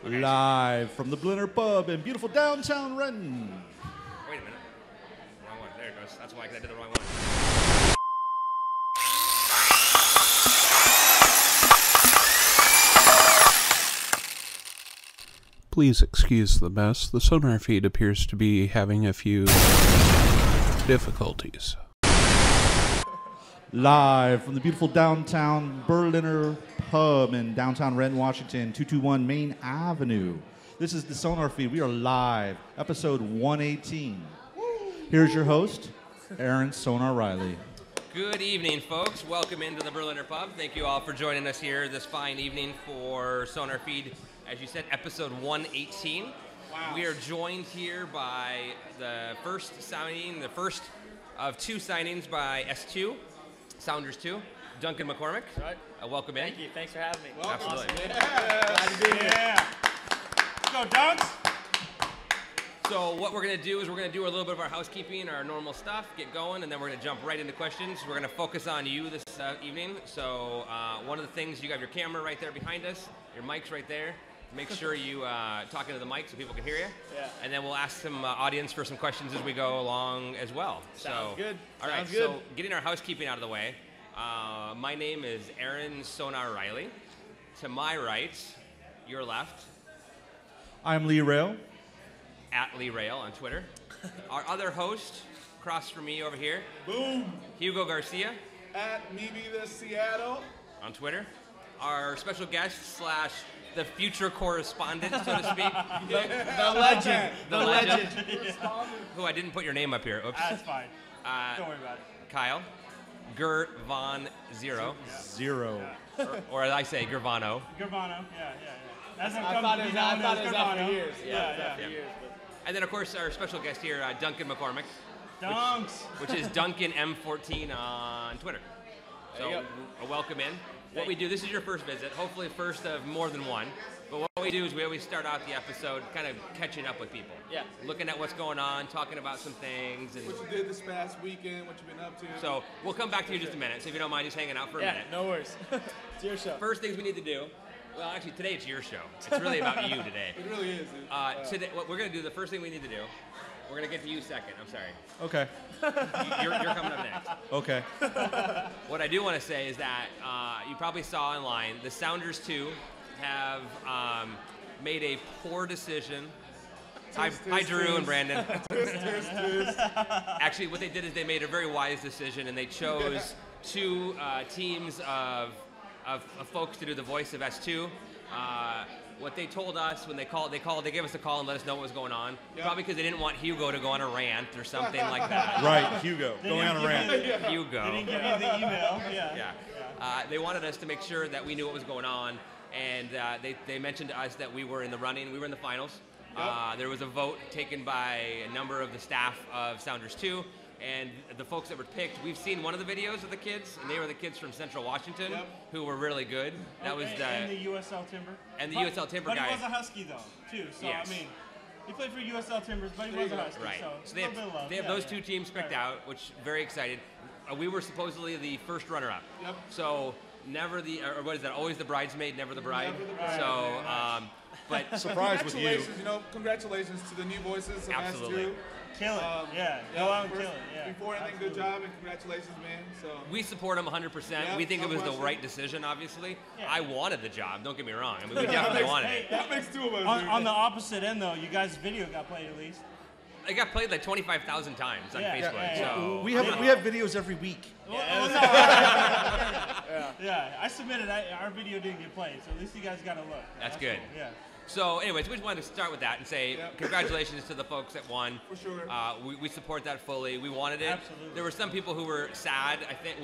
Live from the Blinner Pub in beautiful downtown Renton. Wait a minute. Wrong one. There it goes. That's why, because I did the wrong one. Please excuse the mess. The SonarFeed appears to be having a few difficulties. Live from the beautiful downtown Berliner Pub in downtown Renton, Washington, 221 Main Avenue. This is the SonarFeed. We are live, episode 118. Here's your host, Aaron Sonar Riley. Good evening, folks. Welcome into the Berliner Pub. Thank you all for joining us here this fine evening for SonarFeed, as you said, episode 118. Wow. We are joined here by the first signing, the first of two signings by S2, Sounders 2, Duncan McCormick. Right. Welcome in. Thank you. Thanks for having me. Welcome. Absolutely. Yeah. Glad to be here. Yeah. Let's go, Dunks. So what we're going to do is we're going to do a little bit of our housekeeping, our normal stuff, get going, and then we're going to jump right into questions. We're going to focus on you this evening. So one of the things, you have your camera right there behind us, your mic's right there. Make sure you talk into the mic so people can hear you. Yeah. And then we'll ask some audience for some questions as we go along as well. Sounds good. All right, Sounds good. So getting our housekeeping out of the way, my name is Aaron Sonar Riley. To my right, your left, I'm Lee Rail. at Lee Rail on Twitter. Our other host, across from me over here, Boom. Hugo Garcia At Maybe the Seattle. on Twitter. Our special guest slash the future correspondent, so to speak. The legend. The legend. Who I didn't put your name up here. Oops. That's fine. Don't worry about it. Kyle. Gervon Zero. Zero. Or as I say, Gervano. Gervano. Yeah. That's I thought it was after years. Yeah. And then, of course, our special guest here, Duncan McCormick, Dunks. which is Duncan M14 on Twitter. There you So, a welcome in. What we do, this is your first visit, hopefully first of more than one. But what we do is we always start out the episode kind of catching up with people. Yeah. Looking at what's going on, talking about some things. And What you did this past weekend, what you've been up to. so we'll come back to you in just a minute, so if you don't mind just hanging out for a Yeah, minute. no worries. It's your show. First things we need to do, well, actually, today it's your show. It's really about you today. It really is. Today, what we're going to do, the first thing we need to do, we're going to get to you second. I'm sorry. Okay. You're coming up next. Okay. What I do want to say is that you probably saw online, the Sounders 2 have made a poor decision. Hi, Drew and Brandon. Actually, what they did is they made a very wise decision, and they chose two teams of folks to do the voice of S2. What they told us when they gave us a call and let us know what was going on. Yep. Probably because they didn't want Hugo to go on a rant or something like that. Right, Hugo. Going on a rant. Hugo. They didn't give you the email. Yeah. They wanted us to make sure that we knew what was going on, and they mentioned to us that we were in the running. We were in the finals. There was a vote taken by a number of the staff of Sounders 2, and the folks that were picked, we've seen one of the videos of the kids, and they were the kids from Central Washington, who were really good. That was and the USL Timber. And the USL Timber but guy. But he was a Husky, though, too. So, Yes. I mean, he played for USL Timbers, but he was a Husky. Right. So they a little bit of love. they have those two teams picked out, which very excited. We were supposedly the first runner-up. Yep. So never or what is that? Always the bridesmaid, never the bride. Never the bride. So, but Surprise with you. Congratulations to the new voices of Absolutely. S2. Kill it. Go out and kill it. Yeah. Before anything, good job and congratulations, man. So we support them 100%. Yeah, We think it no was the question. right decision, obviously. Yeah. I wanted the job, don't get me wrong. I mean, we definitely wanted it. that makes two of us. On the opposite end, though, you guys' video got played at least. It got played like 25,000 times on Facebook. Yeah. So We have videos every week. Yeah, I submitted. Our video didn't get played, so at least you guys got a look. That's good. Cool. Yeah. So, anyways, we just wanted to start with that and say congratulations to the folks that won. For sure. We support that fully. We wanted it. Absolutely. There were some people who were sad. I think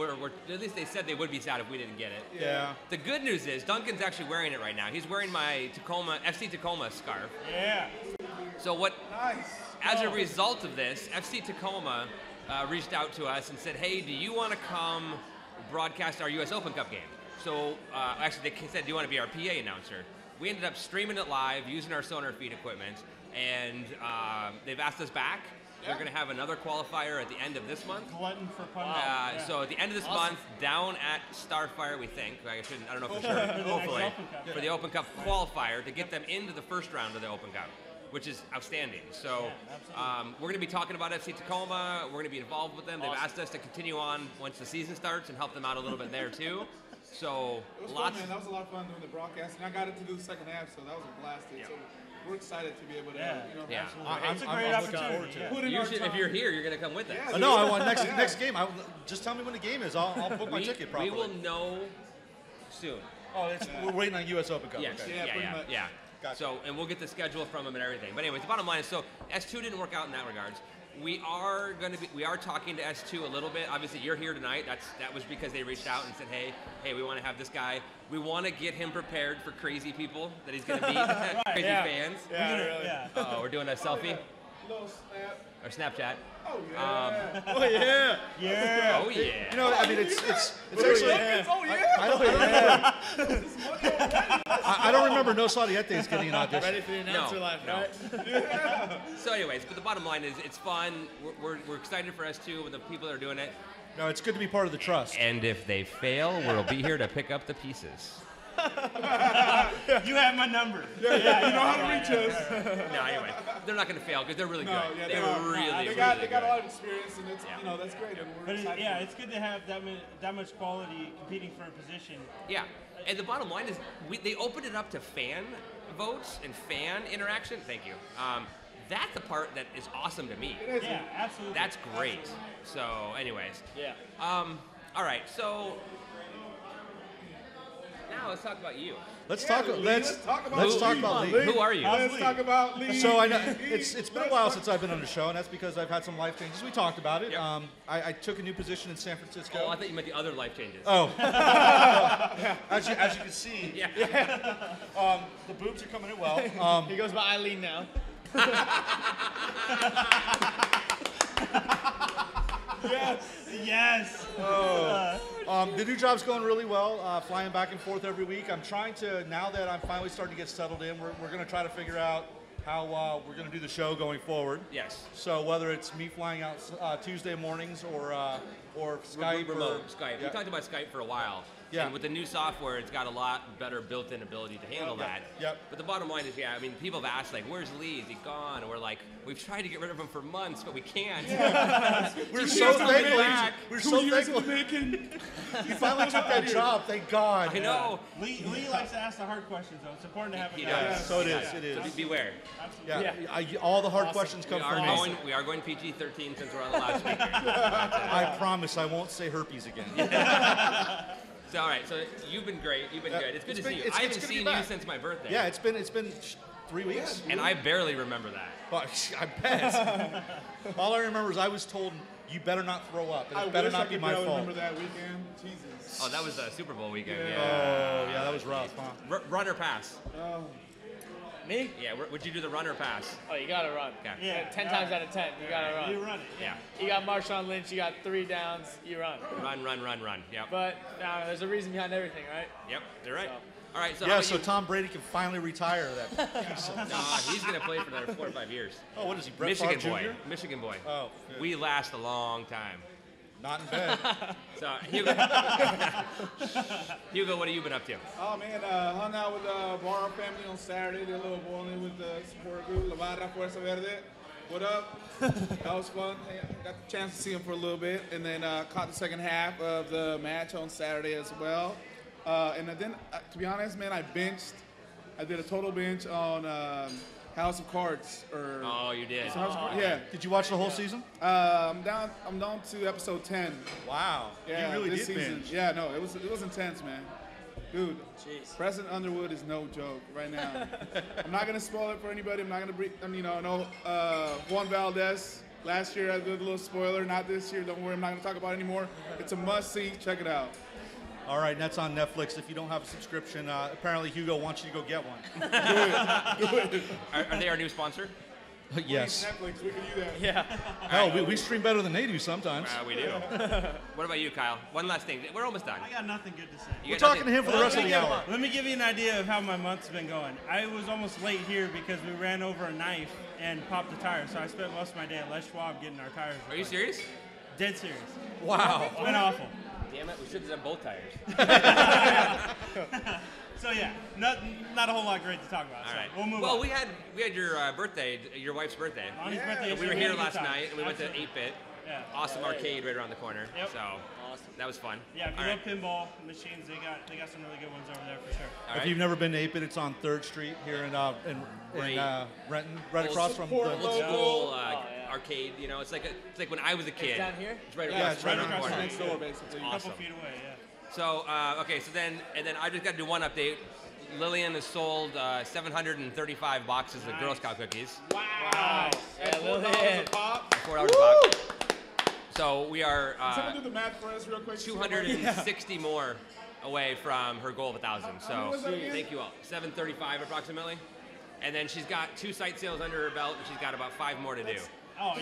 at least they said they would be sad if we didn't get it. Yeah. The good news is Duncan's actually wearing it right now. He's wearing my FC Tacoma scarf. Yeah. So what? Nice. As a result of this, FC Tacoma reached out to us and said, "Hey, do you want to come broadcast our U.S. Open Cup game?" So actually, they said, "Do you want to be our PA announcer?" We ended up streaming it live using our SonarFeed equipment, and they've asked us back. They're going to have another qualifier at the end of this month. Glutton for punishment. So at the end of this month, down at Starfire, we think. I don't know for sure. Hopefully, Open Cup. for the Open Cup qualifier to get them into the first round of the Open Cup, which is outstanding. So we're going to be talking about FC Tacoma. We're going to be involved with them. They've asked us to continue on once the season starts and help them out a little bit there too. So It was lots. fun, man. That was a lot of fun doing the broadcast, and I got it to do the second half, so that was a blast. Yeah. So we're excited to be able to, Yeah. It's a great opportunity. Yeah. put in You our should, if time. you're here, you're going to come with us. Yeah. No, I want next game. Just tell me when the game is. I'll book my ticket properly. We will know soon. We're waiting on U.S. Open Cup. Yes. Okay. Yeah, pretty much. Yeah. Gotcha. So, and we'll get the schedule from them and everything. But anyways, the bottom line is, so S2 didn't work out in that regards. We are talking to S2 a little bit. Obviously, you're here tonight. That was because they reached out and said, hey, we want to have this guy. We want to get him prepared for crazy people that he's going to meet, crazy fans. Yeah. Uh-oh, we're doing a selfie Little snap. or Snapchat. Oh, yeah. Oh yeah. Yeah. Oh yeah. You know, I mean, it's actually. Oh, yeah. I don't remember No Saudietes getting an audition. Ready for the announcer life, right? So anyways, but the bottom line is it's fun. We're excited for S2 with the people that are doing it. No, it's good to be part of the trust. And if they fail, we'll be here to pick up the pieces. You have my number. Yeah, you know how to reach us. No, anyway, they're not going to fail because they're really No, good. yeah, They're they are. really, They got really a lot good. of experience, and it's, that's great. And we're But excited. it's good to have that much quality competing for a position. Yeah, and the bottom line is they opened it up to fan votes and fan interaction. Thank you. That's the part that is awesome to me. It is. Yeah, absolutely. That's great. So, anyways. Yeah. All right, so now let's talk about you. Let's Yeah, talk. Lee, Let's talk about let's Lee. talk about Lee. Who are you? Let's talk about Lee. So I know it's been a while since I've been on the show, and that's because I've had some life changes. We talked about it. Yep. I took a new position in San Francisco. Oh, I thought you meant the other life changes. Oh. as you can see, Yeah. the boobs are coming in well. He goes by Eileen now. Yes. The new job's going really well, flying back and forth every week. I'm trying to, now that I'm finally starting to get settled in, we're going to try to figure out how we're going to do the show going forward. Yes. So whether it's me flying out Tuesday mornings or Skype. Remote Skype. Yeah. We talked about Skype for a while. Yeah. And with the new software, it's got a lot better built-in ability to handle that. Yep. But the bottom line is, people have asked, like, where's Lee? Is he gone? And we're like, we've tried to get rid of him for months, but we can't. We're so thankful. back. We're so thankful. making. He finally took that job. Thank God. I know. Lee likes to ask the hard questions, though. It's important to have a He guy. does. So it is. It So is. beware. Yeah. All the hard questions come from me. We are going PG-13 since we're on the loudspeaker. I promise I won't say herpes again. So, all right. So you've been great. You've been good. It's good to see you. it's I good haven't to be seen you back. since my birthday. Yeah, it's been 3 weeks. And I barely remember that. But I bet. All I remember is I was told you better not throw up. And it better not be my fault. Remember that weekend? Jesus. Oh, that was the Super Bowl weekend. Oh, Yeah. yeah, that was rough, huh? Run or pass? Me? Yeah. Would you do the run or pass? Oh, you gotta run. Okay. Yeah. 10 times out of 10, you gotta run. You run it. Yeah. You got Marshawn Lynch, you got 3 downs, you run. Run. Yep. But there's a reason behind everything, right? Yep. You're right. So. All right. So Yeah, how so about Tom Brady can finally retire that piece of. Nah, he's gonna play for another 4 or 5 years. Oh, what is he, Brett Michigan Favre boy. Jr.? Michigan boy. Oh, good. We last a long time. Not in bed. So Hugo, Hugo, what have you been up to? Oh man, hung out with Barra family on Saturday. Did a little bowling with the support group, La Barra Fuerza Verde. What up? That was fun. Got the chance to see him for a little bit, and then caught the second half of the match on Saturday as well. And then, to be honest, man, I benched. I did a total bench on House of Cards. Oh, you did. House of Cards, yeah. Did you watch the whole season? I'm down to episode 10. Wow. Yeah, you really this did season. binge. Yeah, no, it was intense, man. Dude, President Underwood is no joke right now. I'm not gonna spoil it for anybody. I'm not gonna bring, Juan Valdez. Last year I did a little spoiler. Not this year. Don't worry. I'm not gonna talk about it anymore. It's a must-see. Check it out. All right, and that's on Netflix. If you don't have a subscription, apparently Hugo wants you to go get one. Are they our new sponsor? Yes. Netflix, we can do that. Yeah. Hell, we stream better than they do sometimes. We do. What about you, Kyle? One last thing. We're almost done. I got nothing good to say. You We're got talking to him for the rest of the hour. Let me give you an idea of how my month's been going. I was almost late here because we ran over a knife and popped a tire, so I spent most of my day at Les Schwab getting our tires Are you replaced. serious? Dead serious. Wow. It's been awful. Damn it, we should have done both tires. So yeah, not a whole lot great to talk about. All so right. we'll move Well, on. we had your birthday, your wife's birthday. Lonnie's birthday. And we were yesterday, here had a good last time. night, and we went to Absolutely. 8-Bit. Yeah. Awesome arcade right around the corner. Yep. So that was fun. Yeah, if you All love right. pinball machines, they got some really good ones over there for sure. All If right. you've never been to 8-Bit, it's on 3rd Street here in Renton, right across from the. Old school arcade, you know, it's like when I was a kid. It's down here? It's right Yeah, across, it's right around the across corner. Next door, basically. A Awesome. couple feet away, yeah. So okay, so then I just got to do one update. Lillian has sold 735 boxes of Girl Scout cookies. Wow. Yeah, $4 Lillian. a pop. $4 a pop. So we are Someone do the math for us real quick. 260 more away from her goal of 1,000. many So was that again? thank you all. 735 approximately. And then she's got 2 site sales under her belt, and she's got about 5 more to do. Oh,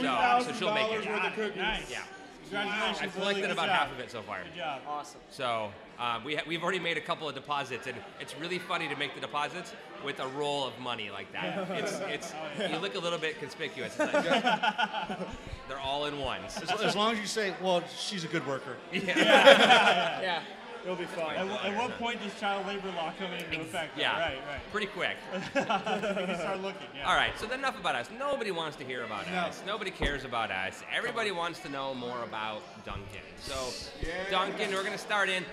So she'll make it. worth of cookies. Nice. Yeah. Congratulations. I've Lily. collected Good about job. half of it so far. Good job. Awesome. So we've already made a couple of deposits, and it's really funny to make the deposits with a roll of money like that. It's you look a little bit conspicuous. It's like, they're all in ones. As long as you say, well, she's a good worker. Yeah. It'll be fun. At what point does child labor law come into effect? Yeah, Right. pretty quick. We can start looking. Yeah. All right, so then enough about us. Nobody wants to hear about us. Nobody cares about us. Everybody wants to know more about Duncan. So, Duncan, we're going to start in.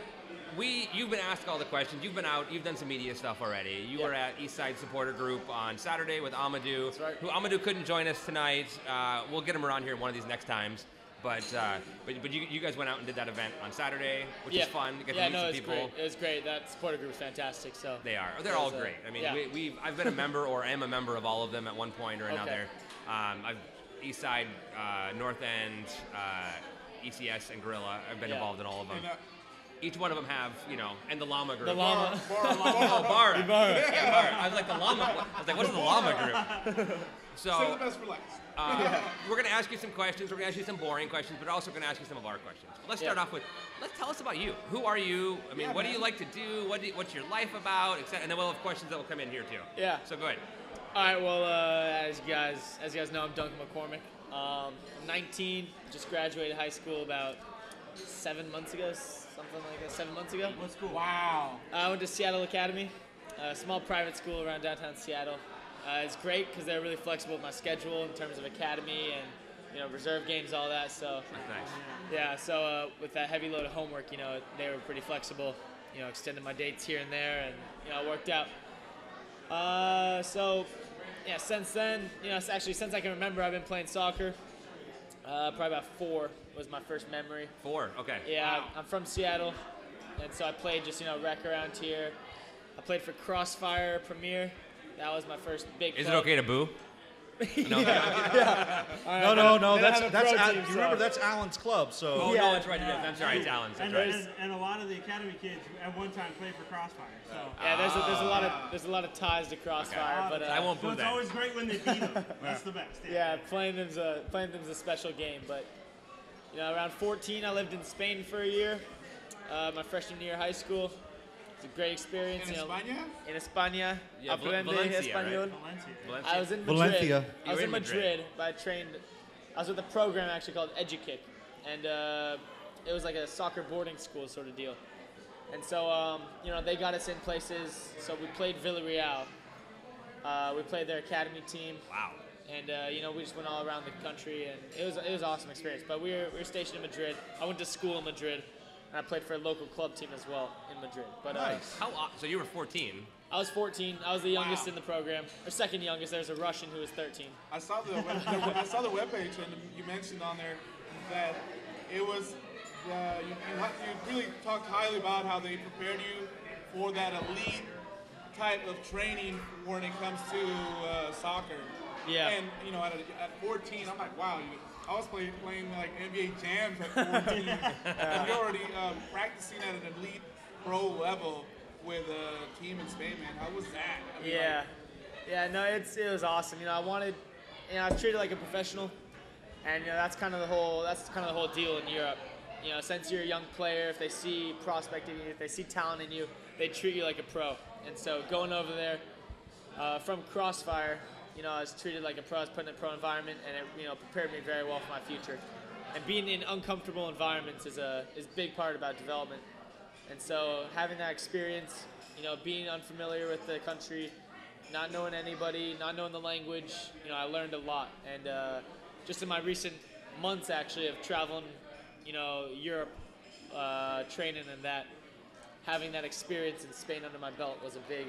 You've been asked all the questions. You've been out. You've done some media stuff already. You were at Eastside Supporter Group on Saturday with Amadou. That's right. Who Amadou couldn't join us tonight. We'll get him around here one of these next times. But you guys went out and did that event on Saturday, which is fun. You get to meet some people. Great. It was great. That supporter group is fantastic. So They are. They're all great. I mean, I've been a member or am a member of all of them at one point or another. I've Eastside, North End, ECS, and Gorilla. I've been involved in all of them. Each one of them have, and the Llama group. the llama. Oh, Bara. Yeah, Bara. I was like, the Llama. I was like, what's the Llama group? Save So the best for last. we're going to ask you some questions. We're going to ask you some boring questions, but also going to ask you some of our questions. Let's start off with, let's tell us about you. Who are you? I mean, what do you like to do? What's your life about? And then we'll have questions that will come in here too. Yeah. So go ahead. All right. Well, as you guys know, I'm Duncan McCormick. I'm 19. Just graduated high school about 7 months ago, something like that. 7 months ago. What school? Wow. I went to Seattle Academy, a small private school around downtown Seattle. It's great because they're really flexible with my schedule in terms of academy and reserve games, all that. So That's nice. yeah, so with that heavy load of homework, they were pretty flexible. Extended my dates here and there, and it worked out. So yeah, since then, actually since I can remember, I've been playing soccer. Probably about 4 was my first memory. 4. Okay. Yeah, I'm from Seattle, and so I played just rec around here. I played for Crossfire Premier. That was my first big. Is it club. okay to boo? No. No. They have a That's pro Al, team, you so- remember that's Alan's club. So Oh Yeah. no, that's right. I'm sorry, it's Alan's. That's And, right. and a lot of the academy kids at one time played for Crossfire. So, Yeah, there's a lot of ties to Crossfire, but I won't so boo it's that. always great when they beat them. That's the best. yeah, playing them's a special game. But around 14, I lived in Spain for a year. My freshman year of high school. It's a great experience. In España? In España, Yeah, aprende Valencia, español. Valencia. Valencia. I was in Madrid. Valencia. I was You in were in Madrid. Madrid, but I was with a program actually called EduKick, and it was like a soccer boarding school sort of deal. And so, they got us in places. So we played Villarreal. We played their academy team. Wow. And we just went all around the country, and it was an awesome experience. But we were stationed in Madrid. I went to school in Madrid, and I played for a local club team as well in Madrid. But So you were 14. I was 14. I was the youngest in the program, or second youngest. There's a Russian who was 13. I saw the webpage, and you mentioned on there that it was you really talked highly about how they prepared you for that elite type of training when it comes to soccer. Yeah. And at 14, I'm like, wow. I was playing like NBA jams at 14, and you're already practicing at an elite pro level with a team in Spain, man. How was that? I mean, Yeah, no, it was awesome. I wanted I was treated like a professional, and that's kind of the whole deal in Europe. Since you're a young player, if they see prospect in you, if they see talent in you, they treat you like a pro. And so going over there from Crossfire, I was treated like a pro. I was put in a pro environment, and it prepared me very well for my future. And being in uncomfortable environments is a big part about development. And so having that experience, being unfamiliar with the country, not knowing anybody, not knowing the language, I learned a lot. And just in my recent months, actually, of traveling, Europe, training and that, having that experience in Spain under my belt was a big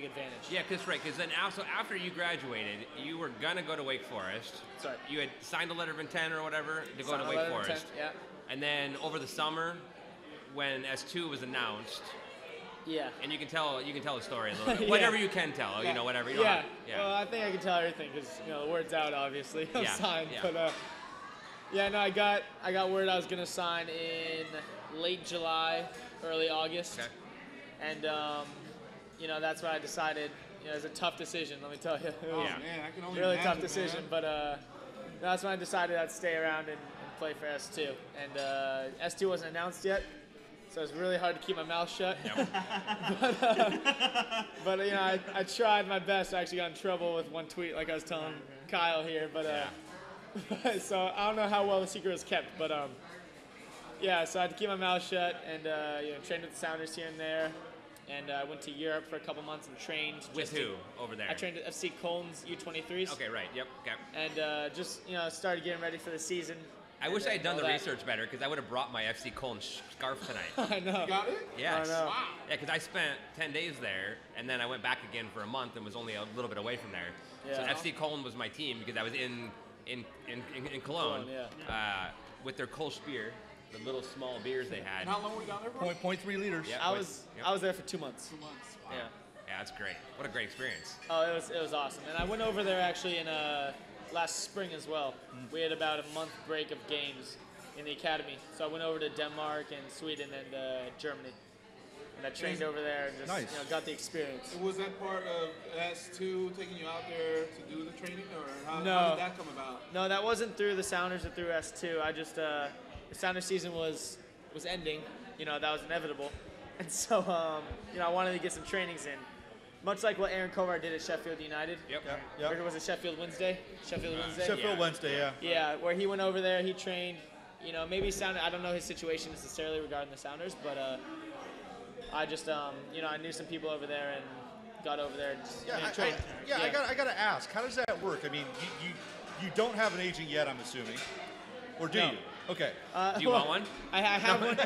advantage. Yeah, because then after you graduated, you were gonna go to Wake Forest. Sorry. You had signed a letter of intent or whatever to go to Signed a Wake letter of Forest. intent, yeah. And then over the summer, when S2 was announced, Yeah. and you can tell the story a little bit. Yeah. Whatever you can tell, whatever. You don't Yeah. have- yeah. Well, I think I can tell everything because the word's out, obviously. I'm Yeah, signed, yeah. but I got word I was gonna sign in late July, early August, Okay. and that's why I decided. It was a tough decision, let me tell you. It Oh was man, I can only really imagine, tough decision, man. but that's when I decided I'd stay around and play for S2. And S2 wasn't announced yet, so it was really hard to keep my mouth shut. Yep. But I tried my best. I actually got in trouble with one tweet, like I was telling Kyle here. But so I don't know how well the secret was kept. But so I had to keep my mouth shut and trained with the Sounders here and there. And I went to Europe for a couple months and trained. With who over there? I trained at FC Cologne U23s. Okay, right. Yep. Okay. And just started getting ready for the season. I wish I had done all the that. research better because I would have brought my FC Cologne scarf tonight. I know. You got it? Yes. I know. Wow. Yeah, because I spent 10 days there, and then I went back again for a month and was only a little bit away from there. Yeah. So FC Cologne was my team because I was in Cologne, Cologne, with their Kolsch beer, the little small beers they had. And how long were you down there for? 0.3 liters. Yeah, I with- was yep. I was there for 2 months. 2 months. Wow. Yeah. Yeah, that's great. What a great experience. Oh, it was awesome. And I went over there actually in last spring as well. We had about a month break of games in the academy. So I went over to Denmark and Sweden and Germany. And I trained over there and just Nice. got the experience. And was that part of S2 taking you out there to do the training, or how No. did that come about? No, that wasn't through the Sounders or through S2. I just the Sounders season was ending. That was inevitable. And so I wanted to get some trainings in. Much like what Aaron Kovar did at Sheffield United. Yep. Yep. Or was it Sheffield Wednesday? Sheffield Wednesday? Sheffield Wednesday, yeah. Yeah, where he went over there, he trained. Maybe I don't know his situation necessarily regarding the Sounders, but I just I knew some people over there and got over there and just trained. I gotta ask, how does that work? I mean, you don't have an agent yet, I'm assuming, or do No. you? Okay. Do you want one? I have one.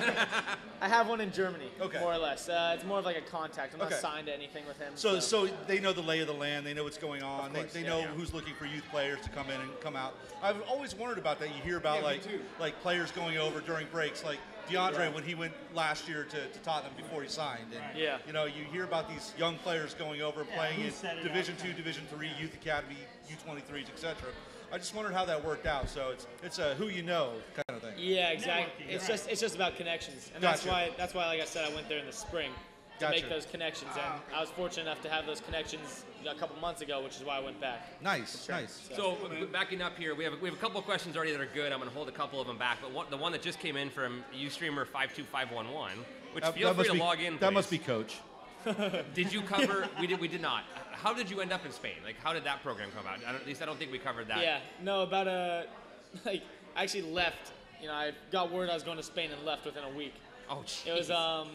I have one in Germany, Okay. more or less. It's more of like a contact. I'm not Okay. signed to anything with him. So they know the lay of the land. They know what's going on. course, They yeah, know yeah. who's looking for youth players to come in and come out. I've always wondered about that. You hear about Yeah, me too. like players going over during breaks, like DeAndre Yeah. when he went last year to Tottenham before he signed. And, Yeah. You hear about these young players going over, playing who in said it Division all the II, time. Division III, Youth Academy, U23s, etc. I just wondered how that worked out. So it's a who you know kind of thing. Yeah, exactly. Networking, It's right. just about connections, and Gotcha. that's why, like I said, I went there in the spring to Gotcha. make those connections, and I was fortunate enough to have those connections a couple months ago, which is why I went back. Nice, nice. So backing up here, we have a couple of questions already that are good. I'm going to hold a couple of them back, but the one that just came in from UStreamer 52511, which feel free to log in. That must please. be Coach. Did you cover? We did not. How did you end up in Spain? Like, how did that program come about? At least I don't think we covered that. Yeah, no, about I actually left. I got word I was going to Spain and left within a week. Oh, jeez. It was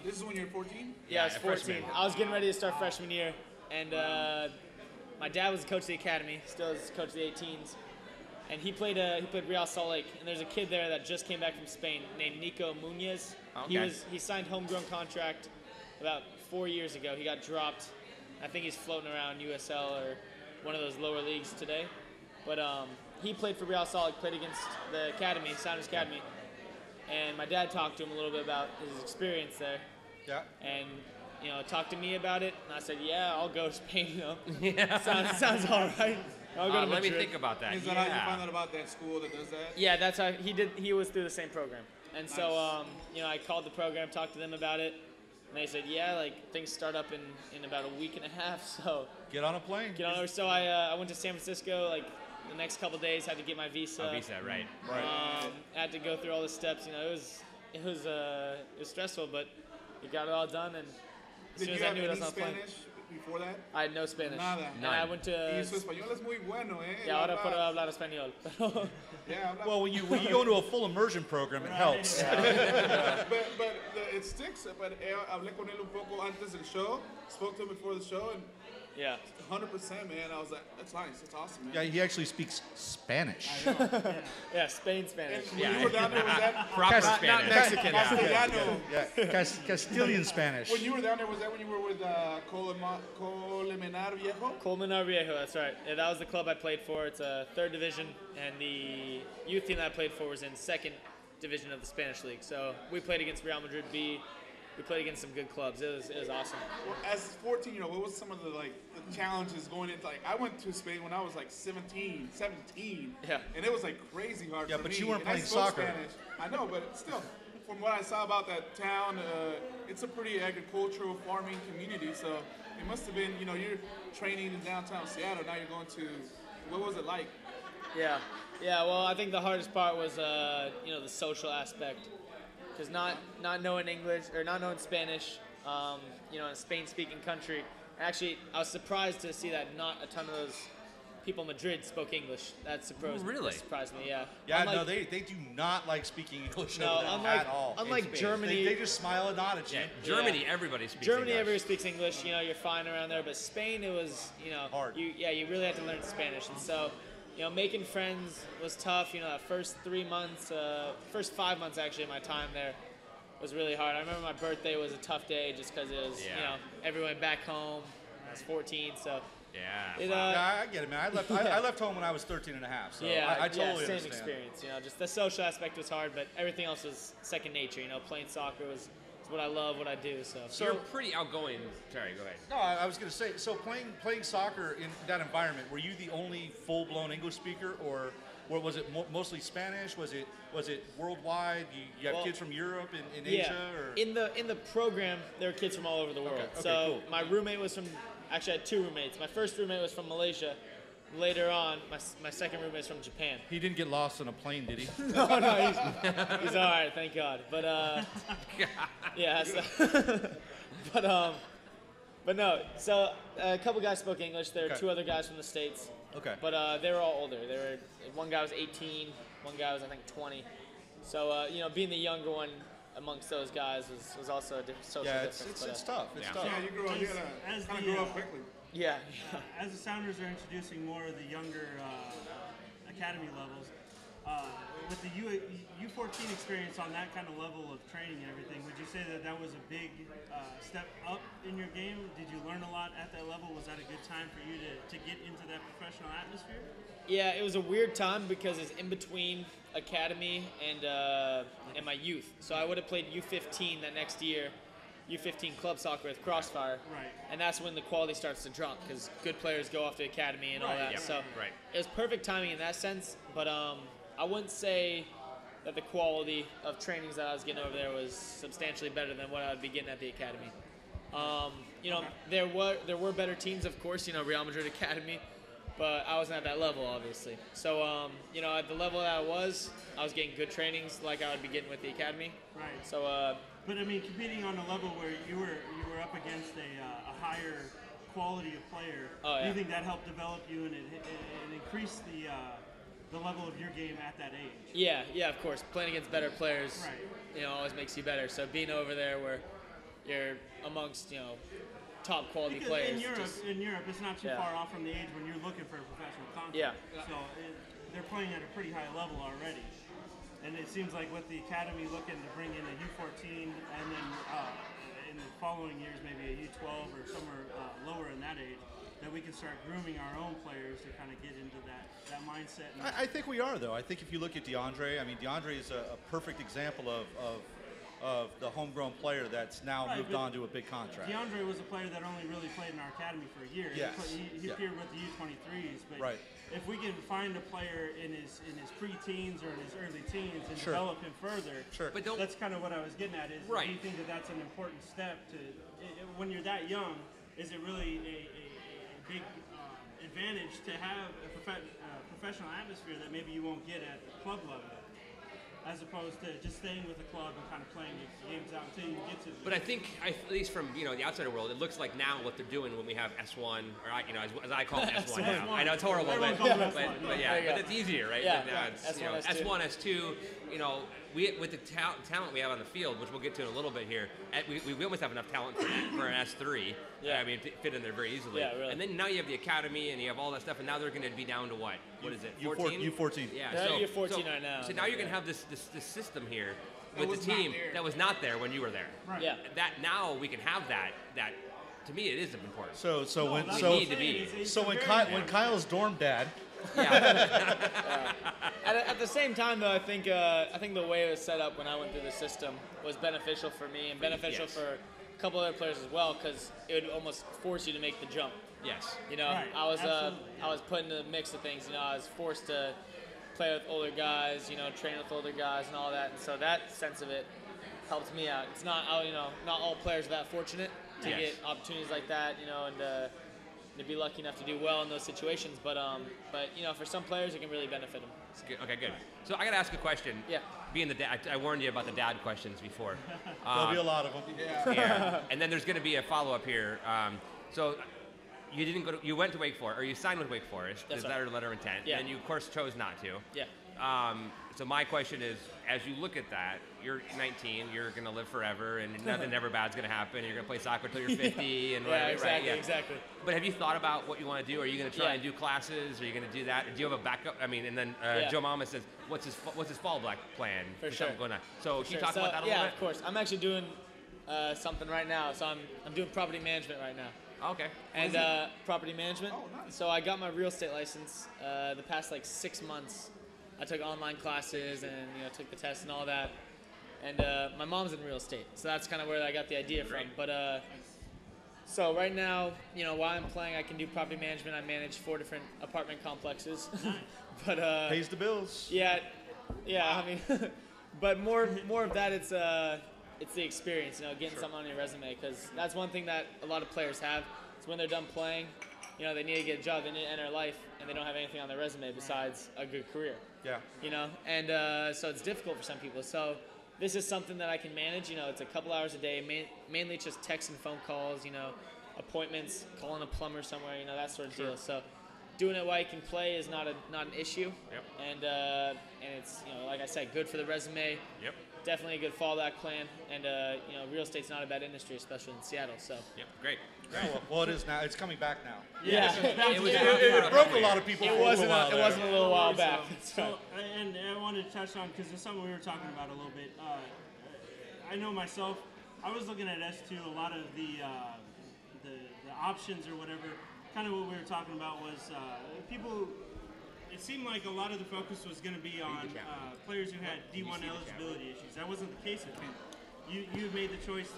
This is when you're 14? yeah, I was Yeah, 14. freshman. I was getting ready to start freshman year, and my dad was the coach of the academy, still is coach of the 18s, and he played Real Salt Lake. And there's a kid there that just came back from Spain named Nico Munoz. Okay. He signed homegrown contract about 4 years ago. He got dropped. I think he's floating around USL or one of those lower leagues today. But he played for Real Salt Lake, played against the academy, Sounders Academy. And my dad talked to him a little bit about his experience there. Yeah. And talked to me about it, and I said, "Yeah, I'll go to Spain." Yeah. sounds all right. I'll go to Let me Madrid. think about that. Is that how you Yeah. found out about that school that does that? Yeah, that's how he did. He was through the same program, and so I called the program, talked to them about it, and they said, "Yeah, like things start up in about a week and a half." So Get on a plane. get on over. So I went to San Francisco like the next couple days had to get my visa. Visa, right. Had to go through all the steps. You know, it was stressful, but we got it all done. And as Did soon you as I have knew it, I any was not playing. Spanish before that? I had no Spanish. Nada. And I went Y to. su español es muy bueno, ¿eh? Y ahora puedo hablar español. Yeah, Well, when you go into a full immersion program, it helps. but it sticks. But hablé con él un poco antes del show. Spoke to him before the show, and Yeah. 100%, man. I was like, that's nice. That's awesome, man. Yeah, he actually speaks Spanish. Yeah, Spain Spanish. And when you were down there, was that Proper Not Spanish. Mexican. Castellano? Yeah, Castilian Spanish. When you were down there, was that when you were with Colmenar Viejo? Colmenar Viejo, that's right. Yeah, that was the club I played for. It's a third division, and the youth team that I played for was in second division of the Spanish league. So we played against Real Madrid B. We played against some good clubs. It was awesome. Well, as 14-year-old, what was some of the challenges going into I went to Spain when I was like 17. Yeah. And it was like crazy hard Yeah, for but me. you weren't and I playing spoke soccer. Spanish. I know, but still, from what I saw about that town, it's a pretty agricultural farming community. So it must have been, you're training in downtown Seattle. Now you're going to, what was it like? Yeah. Well, I think the hardest part was the social aspect, because not knowing English or not knowing Spanish, in a Spain-speaking country. Actually, I was surprised to see that not a ton of those people in Madrid spoke English. That surprised me. Yeah. Yeah, Unlike, no, they do not like speaking English No, over there unlike- at all. unlike In Spain. Germany- They just smile and nod at you. Yeah, Germany, everybody speaks Germany, English. everybody speaks English. You're fine around there. But Spain, it was, Hard. You really had to learn Spanish, and so, making friends was tough. That first 3 months, first 5 months actually, of my time there was really hard. I remember my birthday was a tough day just because it was, everyone back home. I was 14, so. Yeah. Yeah, I get it, man. I left home when I was 13 and a half, so I totally same understand. experience. Just the social aspect was hard, but everything else was second nature. Playing soccer was what I love, what I do. So You're pretty outgoing. Sorry, go ahead. No, I was going to say, so playing soccer in that environment, were you the only full-blown English speaker, or was it mostly Spanish? Was it worldwide? You have kids from Europe and Asia? Or? In the program, there were kids from all over the world. Okay, so cool. my roommate was from. Actually, I had 2 roommates. My first roommate was from Malaysia. Later on, my second roommate is from Japan. He didn't get lost on a plane, did he? No, he's all right, thank God. But yeah, so, but no. So a couple guys spoke English. There were Okay. 2 other guys from the States. Okay. But they were all older. One guy was 18. One guy was I think 20. So being the younger one amongst those guys was also a social difference. It's tough. It's tough. Yeah, you grew up, As kind of the, grew up quickly. Yeah. As the Sounders are introducing more of the younger academy levels, with the U14 experience on that kind of level of training and everything, would you say that was a big step up in your game? Did you learn a lot at that level? Was that a good time for you to get into that professional atmosphere? Yeah, it was a weird time because it's in between academy and my youth. So I would have played U15 that next year, U15 club soccer with Crossfire. Right. And that's when the quality starts to drop because good players go off to academy and all that. Yep, So right. it was perfect timing in that sense. But I wouldn't say that the quality of trainings that I was getting over there was substantially better than what I would be getting at the academy. There were better teams, of course. Real Madrid Academy. But I wasn't at that level, obviously. So, at the level that I was getting good trainings like I would be getting with the academy. Right. So, But I mean, competing on a level where you were up against a higher quality of player, Oh, yeah. do you think that helped develop you and it increased the level of your game at that age? yeah, of course. Playing against better players, Right. always makes you better. So being over there where you're amongst, top quality Because players. in Europe, it's not too Yeah. far off from the age when you're looking for a professional contract. Yeah. So they're playing at a pretty high level already. And it seems like with the academy looking to bring in a U14 and then in the following years maybe a U12 or somewhere lower in that age, that we can start grooming our own players to kind of get into that mindset. And I think we are, though. I think if you look at DeAndre, DeAndre is a perfect example of the homegrown player that's now Right, moved but on to a big contract. DeAndre was a player that only really played in our academy for a year. Yes. He Yeah. appeared with the U23s, but Right. if we can find a player in his pre-teens or in his early teens and Sure. develop him further, Sure. But don't. that's kind of what I was getting at. Is Right. do you think that that's an important step to when you're that young? Is it really a big advantage advantage to have a professional atmosphere that maybe you won't get at the club level, as opposed to just staying with the club and kind of playing your games out until you get to the But I think, at least from the outsider world, it looks like now what they're doing when we have S1, or as I call it S1 now. I know it's horrible, Everyone but, calls it S1. but yeah, but it's easier, right? Yeah, But now it's, S1, S1, S2. We with the talent we have on the field, which we'll get to in a little bit here, we almost have enough talent for an S3. Yeah. I mean, fit in there very easily. Yeah, really. And then now you have the academy and you have all that stuff, and now they're going to be down to what? What is it? U14. Yeah. They're at U14 right now. So now you're going to have this system here with was the not team there. that was not there when you were there. Right. Yeah. That now we can have that. To me, it is important. When Kyle's dorm dad. At the same time, though, I think the way it was set up when I went through the system was beneficial for me and beneficial Yes. for a couple other players as well, because it would almost force you to make the jump. Yes. Right, I was absolutely. put in the mix of things. I was forced to play with older guys, train with older guys and all that, and so that sense of it helped me out. It's not not all players are that fortunate to Yes. get opportunities like that, and to be lucky enough to do well in those situations. But for some players, it can really benefit them. Good. Okay, good. So I got to ask a question. Yeah. Being the dad, I warned you about the dad questions before. There'll be a lot of them. Yeah. And then there's going to be a follow-up here. So you didn't go. You went to Wake Forest, or you signed with Wake Forest. That's Is right. that your letter of intent? Yeah. And you, of course, chose not to. Yeah. So my question is, as you look at that, you're 19, you're going to live forever, and nothing ever bad's going to happen. You're going to play soccer until you're 50, and Yeah, whatever, exactly, right? Yeah. exactly. But have you thought about what you want to do? Are you going to try Yeah. and do classes? Are you going to do that? Or do you have a backup? I mean, and then Yeah. Joe Mama says, what's his fall black plan? For There's sure. something going on. So can you Sure. talk about that a little Yeah, bit? of course. I'm actually doing something right now. So I'm doing property management right now. Okay. And property management. Oh, nice. So I got my real estate license the past 6 months. I took online classes and took the test and all that. And my mom's in real estate, so that's kind of where I got the idea from. But so right now, while I'm playing, I can do property management. I manage 4 different apartment complexes. But Pays the bills. yeah. I mean, but more of that. It's the experience, getting something on your resume, because that's one thing that a lot of players have. It's when they're done playing, they need to get a job, they need to enter life, and they don't have anything on their resume besides a good career. Yeah. And so it's difficult for some people. So this is something that I can manage. It's a couple hours a day, mainly just text and phone calls, appointments, calling a plumber somewhere, that sort of deal. So doing it while you can play is not an issue. Yep. And it's like I said, good for the resume. Yep. Definitely a good fallback plan. And real estate's not a bad industry, especially in Seattle. So Yep. Great. Well, it is now. It's coming back now. yeah, It broke a lot of people. it for wasn't a while it there. wasn't a little while back. So, and I wanted to touch on, because it's something we were talking about a little bit. I know myself, I was looking at S2, a lot of the options or whatever, kind of what we were talking about was people, it seemed like a lot of the focus was going to be on players who had D1 eligibility issues. That wasn't the case at Penn. You made the choice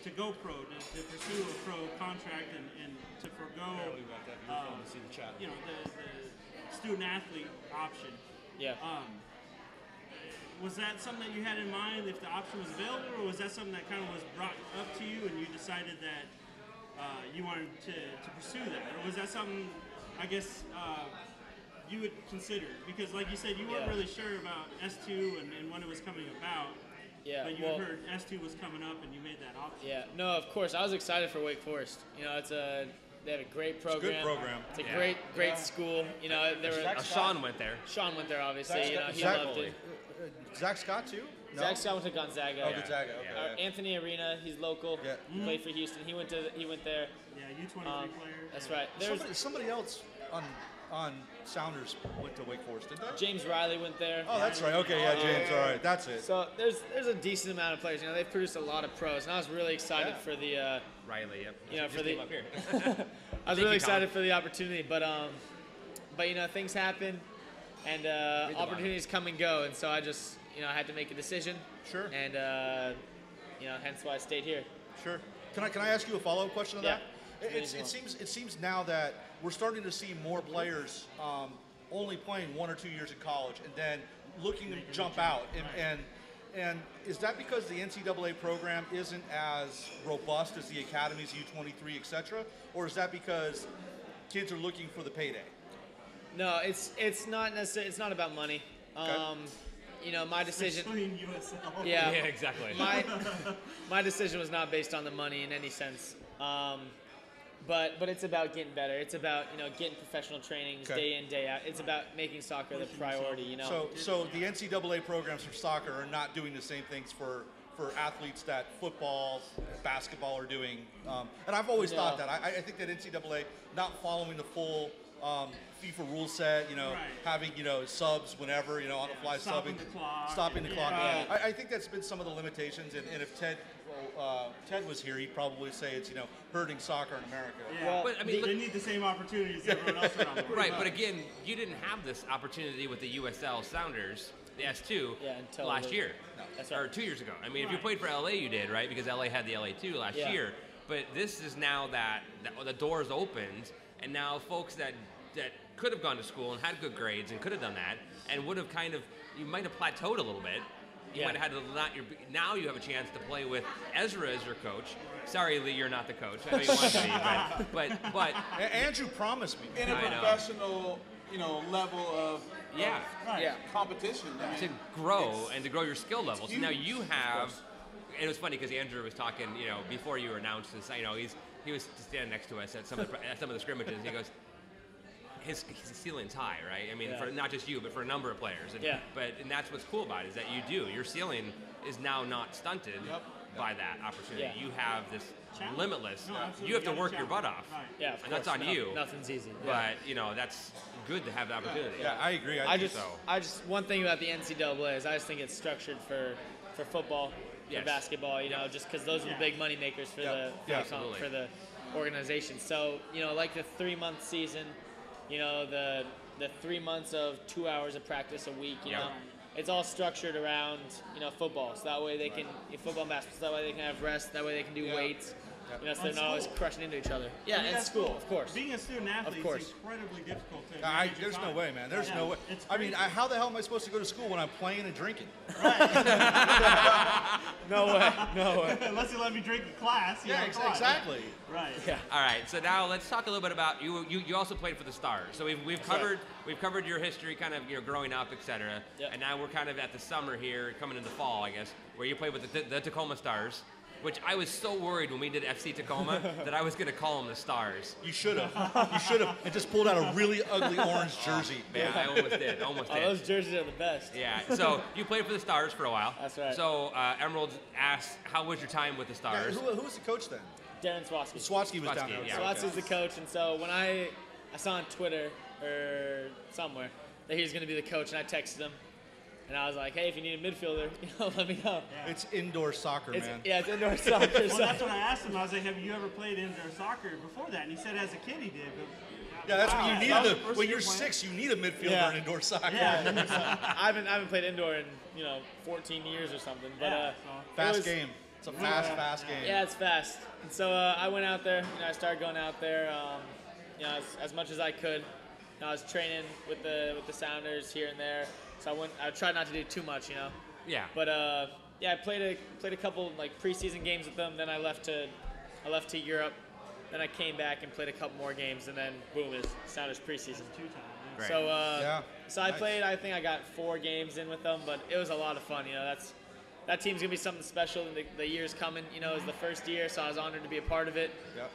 to go pro, to pursue a pro contract and to forego the student athlete option. Yeah. Was that something that you had in mind if the option was available, or was that something that kind of was brought up to you and you decided that you wanted to pursue that? Or was that something, I guess, you would consider? Because like you said, you weren't Yeah. really sure about S2 and when it was coming about. Yeah, But you well- heard S2 was coming up and you made that option. Yeah, no, of course. I was excited for Wake Forest. They have a great program. It's a good program. It's a Yeah. great school. There were Sean went there. Sean went there, obviously. He Zach- loved it. Zach Scott too. No? Zach Scott went to Gonzaga. Oh, Gonzaga. Okay. Yeah. Anthony Arena, he's local. Yeah. He played for Houston. He went there. Yeah, U23 player. That's right. There's Somebody else on Sounders went to Wake Forest, didn't they? James Riley went there. Oh, that's right. Okay, yeah, James. All right, that's it. So there's a decent amount of players. They've produced a lot of pros, and I was really excited Yeah. for the. Riley. Yep. For Just the. came up here. I was you, really Colin. excited for the opportunity, but things happen, and opportunities come and go, and so I just I had to make a decision. Sure. And hence why I stayed here. Sure. Can I ask you a follow-up question on Yeah. that? It seems now that we're starting to see more players only playing 1 or 2 years in college and then looking to jump out. And is that because the NCAA program isn't as robust as the academies, U23, etc., or is that because kids are looking for the payday? No, it's not necessarily. It's not about money. You know, my decision. Especially in USL. Yeah, Yeah, exactly. my decision was not based on the money in any sense. But it's about getting better. It's about, you know, getting professional trainings day in, day out. It's about making soccer the priority, you know. So the NCAA programs for soccer are not doing the same things for athletes that football, basketball are doing. And I've always thought that. I think that NCAA not following the full FIFA rule set, you know, having, you know, subs whenever, you know, on the fly stopping the clock. I think that's been some of the limitations. And if Ted was here, he'd probably say it's, you know, hurting soccer in America. Yeah, Well, But I mean, they need the same opportunities everyone else around the world. right, but again, you didn't have this opportunity with the USL Sounders, the S2, until last year. That's Or right. 2 years ago. I mean, if you played for LA, you did, right? Because LA had the LA2 last year. But this is now that the doors opened, and now folks that could have gone to school and had good grades and could have done that, and would have kind of, you might have plateaued a little bit. You might have had to now you have a chance to play with Ezra as your coach. Sorry, Lee, you're not the coach. I know you want to be, but Andrew promised me. In a I know. professional, you know, level of competition. to grow and to grow your skill level. So now you have, and it was funny because Andrew was talking, you know, before you announced this, you know, he was standing next to us at some of the scrimmages. And he goes, his ceiling's high, right? I mean, for not just you, but for a number of players. And, and that's what's cool about it, is that you do. Your ceiling is now not stunted by that opportunity. Yeah. You have this limitless. No, absolutely. You have to You work gotta your butt challenge. off. Right. Yeah, of And that's course. on you. Nothing's easy. But, you know, that's good to have the opportunity. Yeah, I agree. I just one thing about the NCAA is I just think it's structured for football, for basketball, you know, just because those are the big money makers for for the organization. So, you know, like the 3-month season, you know, the 3 months of 2 hours of practice a week, you know, it's all structured around, you know, football. So that way they can football and basketball. So that way they can have rest. That way they can do weights. You know, so they're not always crushing into each other. Yeah, and school, of course. Being a student athlete is incredibly difficult to manage your There's time. no way, man. There's no way. It's I mean, crazy. how the hell am I supposed to go to school when I'm playing and drinking? No way. Unless you let me drink in class. You know, come on. exactly. Right. Yeah. All right, so now let's talk a little bit about you. You also played for the Stars, so we've covered your history, kind of, you know, growing up, etc. Yep. And now we're kind of at the summer here, coming into fall, I guess, where you played with the Tacoma Stars, which I was so worried when we did FC Tacoma that I was going to call them the Stars. You should have. You should have. And just pulled out a really ugly orange jersey. Man, I almost did. Those jerseys are the best. Yeah. So you played for the Stars for a while. That's right. So Emerald asked, how was your time with the Yeah, Stars? who was the coach then? Darren Swatsky. Swatsky was down Swatsky, there. yeah. Swatsky's the coach, and so when I saw on Twitter or somewhere that he was going to be the coach, and I texted him, and I was like, hey, if you need a midfielder, you know, let me know. It's indoor soccer, man. Yeah, it's indoor soccer. Well, that's what I asked him. I was like, have you ever played indoor soccer before that? And he said as a kid he did. But, Yeah, that's what you that need. was the first When year you're playing. 6, you need a midfielder in indoor soccer. Yeah. I haven't played indoor in 14 years or something, but Fast game. It's a fast game. Yeah, it's fast. And so I went out there. You know, I started going out there. You know, as much as I could. You know, I was training with the Sounders here and there. So I tried not to do too much, you know. Yeah. But I played a couple like preseason games with them. Then I left to Europe. Then I came back and played a couple more games, and then boom, it's Sounders preseason. 2 times. Great. So so I Nice. played. I think I got 4 games in with them, but it was a lot of fun. You know, that team's gonna be something special in the years coming. You know, it was the first year, so I was honored to be a part of it. Yep.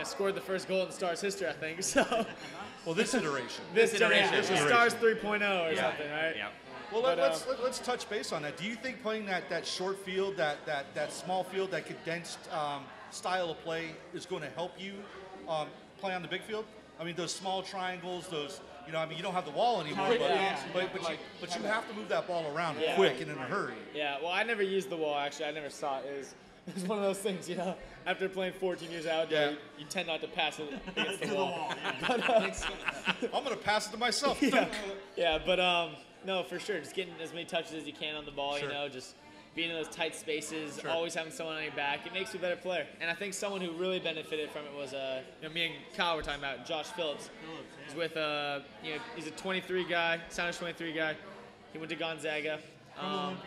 Scored the first goal in the Stars history, I think. So Well, this iteration. this iteration. the Stars 3.0 or something, right? Yeah. Well, But, let's touch base on that. Do you think playing that short field, that small field, that condensed style of play is going to help you play on the big field? I mean, those small triangles, those, you know, I mean, you don't have the wall anymore, but you have to move that ball around quick and in a hurry. Yeah. Well, I never used the wall actually. I never saw it. It was one of those things, you know. After playing 14 years out there, you tend not to pass it against the wall. I'm going to pass it to myself. Yeah, but no, for sure. Just getting as many touches as you can on the ball, you know, just being in those tight spaces, always having someone on your back, it makes you a better player. And I think someone who really benefited from it was, you know, me and Kyle were talking about Josh Phillips. He's with, you know, he's a 23 guy, Sounders 23 guy. He went to Gonzaga. Olympia,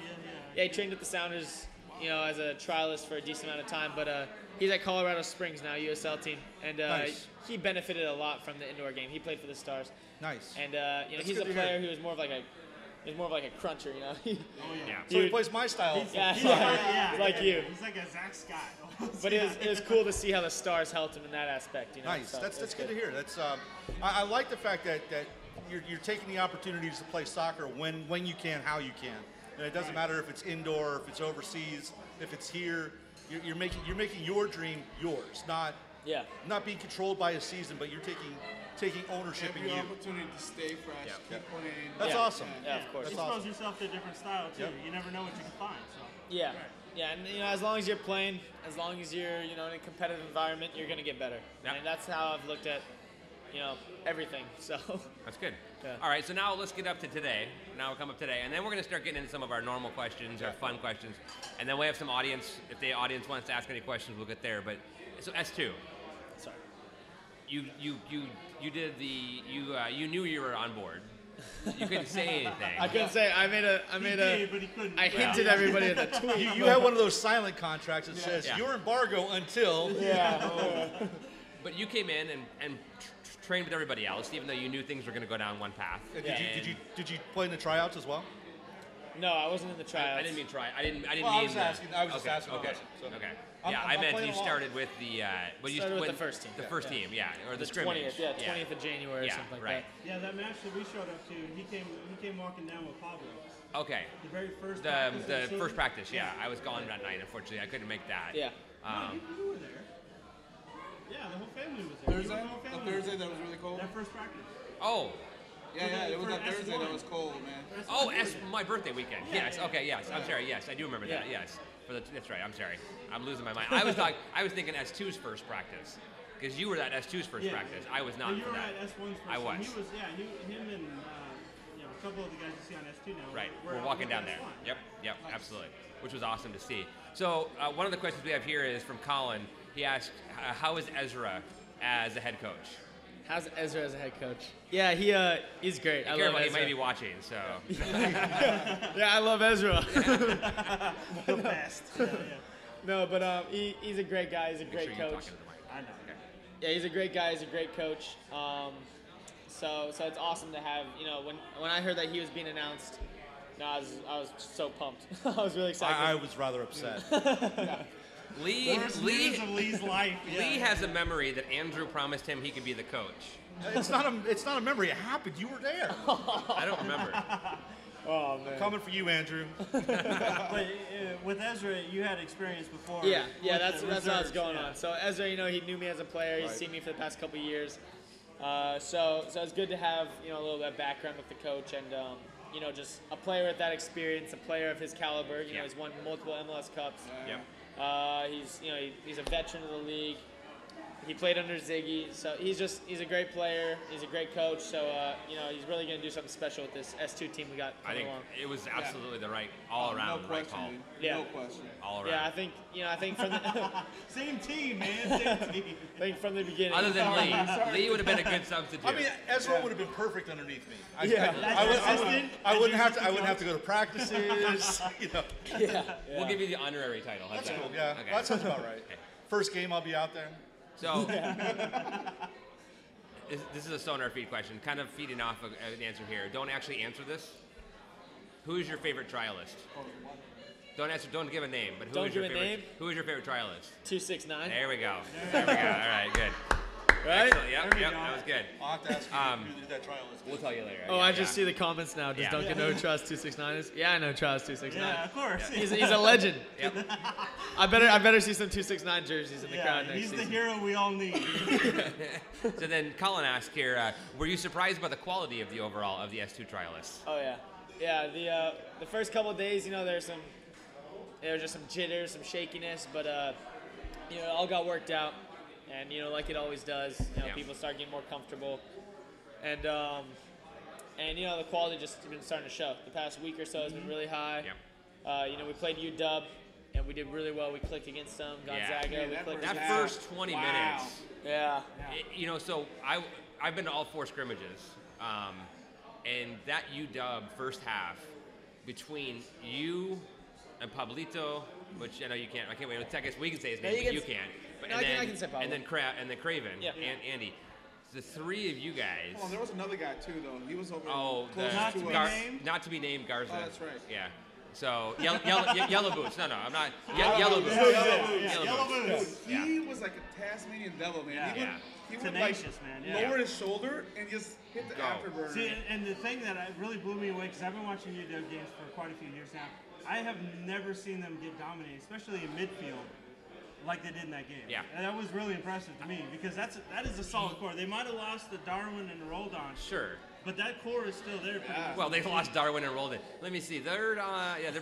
Yeah, he trained at the Sounders as a trialist for a decent amount of time, but he's at Colorado Springs now, USL team, and Nice. he benefited a lot from the indoor game. He played for the Stars, Nice. and That's he's good a to hear. player who was more of like a cruncher, Yeah. So he plays my style. Yeah, like you. He's like a Zach Scott. almost. But it was cool to see how the Stars helped him in that aspect. Nice. So That's it's good to hear. That's I like the fact that you're taking the opportunities to play soccer when you can, how you can. And it doesn't matter if it's indoor, if it's overseas, if it's here. You're making your dream yours, not being controlled by a season, but you're taking ownership Have in your you. opportunity to stay fresh, keep playing. That's Yeah. awesome. Yeah, of course. That's Expose awesome. yourself to a different style too. Yep. You never know what you can find. So. Yeah, yeah, and as long as you're playing, as long as you're in a competitive environment, you're gonna get better. Yep. And that's how I've looked at everything. So That's good. Yeah. All right, so now let's get up to today. Now we'll come up today, and then we're going to start getting into some of our normal questions, our fun questions, and then we have some audience. If the audience wants to ask any questions, we'll get there. But so S2, sorry. you did you knew you were on board. You couldn't say anything. I couldn't say. I made He did, but he couldn't. I hinted everybody at the tweet. You have one of those silent contracts that says Yeah. your embargo until. Yeah. But you came in and trained with everybody else, even though you knew things were going to go down one path. Did you play in the tryouts as well? No, I wasn't in the tryouts. I didn't mean try. I didn't Well, mean. I was asking the Okay. question, so. Okay. I'm I meant playing you along. started with the. You Started with the first team. The first team, yeah, or the the scrimmage. 20th of January or Yeah, something like right. Yeah, that match that we showed up to, he came walking down with Pablo. Okay. The very first The practice. first practice, yeah. I was gone that night. Unfortunately, I couldn't make that. Yeah. You were there. Yeah, the whole family was there. Thursday? The whole A family Thursday was that was really cold? there. That first practice. Oh. Yeah, it was for a Thursday S1. that was cold, man. Oh, my birthday weekend. Yeah, Yes. yeah. Okay. Yes. I'm sorry. Yes, I do remember that. Yeah. Yes. That's right. I'm sorry. I'm losing my mind. I was thinking S2's first practice, because you were at S2's first practice. I was not Well, you for were that. at S1's first. I was. And he was, him and a couple of the guys you see on S2 now. Right. We're We're out walking with down there. S1. Yep. Absolutely. Which was awesome to see. So one of the questions we have here is from Colin. He asked, "How is Ezra as a head coach?" How's Ezra as a head coach? Yeah, he's great. I love Careful, he Ezra. might be watching. So. Yeah, I love Ezra. The best. Yeah. No, but he's a great guy. He's a Make great sure you coach. talk into the mic. I know. Okay. Yeah, he's a great guy. He's a great coach. So it's awesome to have. When I heard that he was being announced, I was so pumped. I was really excited. I was rather upset. Lee First news of Lee's life. Lee has a memory that Andrew promised him he could be the coach. It's not a memory. It happened. You were there. I don't remember. Oh man. Coming for you, Andrew. But with Ezra, you had experience before. Yeah, with that's the how it's reserves, going yeah. on. So Ezra, he knew me as a player. He's seen me for the past couple of years. So it's good to have a little bit of background with the coach and just a player with that experience, a player of his caliber. Yeah. He's won multiple MLS Cups. Yep. He's a veteran of the league. He played under Ziggy, so he's a great player. He's a great coach. So he's really going to do something special with this S2 team we got I coming think along. it was absolutely the right all around No right question, call. dude. Yeah. No question. All around. Yeah, I think from the Same team, man. Same team. I think from the beginning. Other than Lee would have been a good substitute. I mean, Ezra would have been perfect underneath me. Yeah. I wouldn't have to go to practices. We'll give you the honorary title. How's That's that? cool. Yeah, Okay. that sounds about right. First game, I'll be out there. So, this is a SonarFeed question, kind of feeding off of an answer here. Don't actually answer this. Who is your favorite trialist? Don't give a name, but Don't give a name? Who is your favorite trialist? 269. There we go. There we go. All right, good. Right? Excellent. Yep, that was good. I'll have to ask you who did that trial list. We'll tell you later. Oh, I just see the comments now. Does Yeah. Duncan know who Trust 269 is? Yeah, I know Trust 269. Yeah, of course. He's a legend. Yep. I better see some 269 jerseys in the crowd next he's season. the hero we all need. So then Colin asked here, were you surprised by the quality of the overall of the S2 trialists? Oh yeah. The first couple of days, there was just some jitters, some shakiness, but it all got worked out, and like it always does, Yeah. people start getting more comfortable, and the quality just been starting to show. The past week or so has been really high. Yep. We played UW, and we did really well. We clicked against them. Gonzaga, Yeah. we clicked That against first 20 minutes. Yeah. So I've been to all 4 scrimmages, and that UW first half between you and Pablito which I know you can't. I can't wait. I guess we can say his No, name, you but can you s- can't. But, No, I can say Pablo. and then Craven, Yeah. and Andy. The three of you guys. Oh, there was another guy too, though. He was over Oh, close Not to to be us. named? Not to be named Garza. Oh, that's right. Yeah. So yellow boots. No, I'm not. Yellow boots. Yellow boots. Yeah. He was like a Tasmanian devil, man. Yeah. He would Tenacious, man. Yeah. lower his shoulder and just hit the Go. afterburner. See, and the thing that really blew me away, because I've been watching UW games for quite a few years now, I have never seen them get dominated, especially in midfield, like they did in that game. Yeah. And that was really impressive to me, because that is a solid core. They might have lost the Darwin and the Roldan, Sure. but that core is still there. Pretty much. Well, they lost Darwin and rolled it. Let me see. They're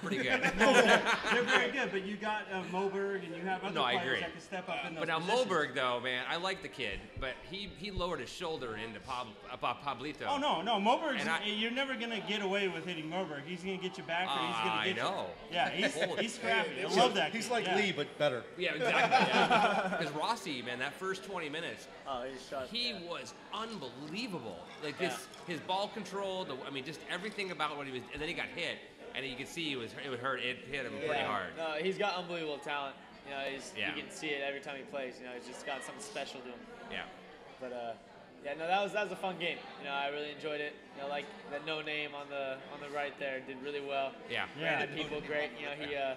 pretty good. They're very good, but you got Moberg and you have other No, I players agree. that can step up in those But now positions. Moberg, though, man, I like the kid, but he lowered his shoulder into Pablito. Oh no, Moberg. And You're never gonna get away with hitting Moberg. He's gonna get you back, or he's gonna I get you. know. Yeah, he's scrappy. I love that. He's kid. like Yeah. Lee, but better. Yeah, exactly. Because Rossi, man, that first 20 minutes, Oh, he's shot. he was unbelievable. Like Yeah. his ball control, just everything about what he was. And then he got hit, and you could see it hit him pretty hard. No, he's got unbelievable talent. You know, Yeah. you can see it every time he plays. You know, he's just got something special to him. Yeah. But yeah, no, that was a fun game. You know, I really enjoyed it. You know, like the no name on the right there did really well. Yeah. Yeah. Ran the people great. You know,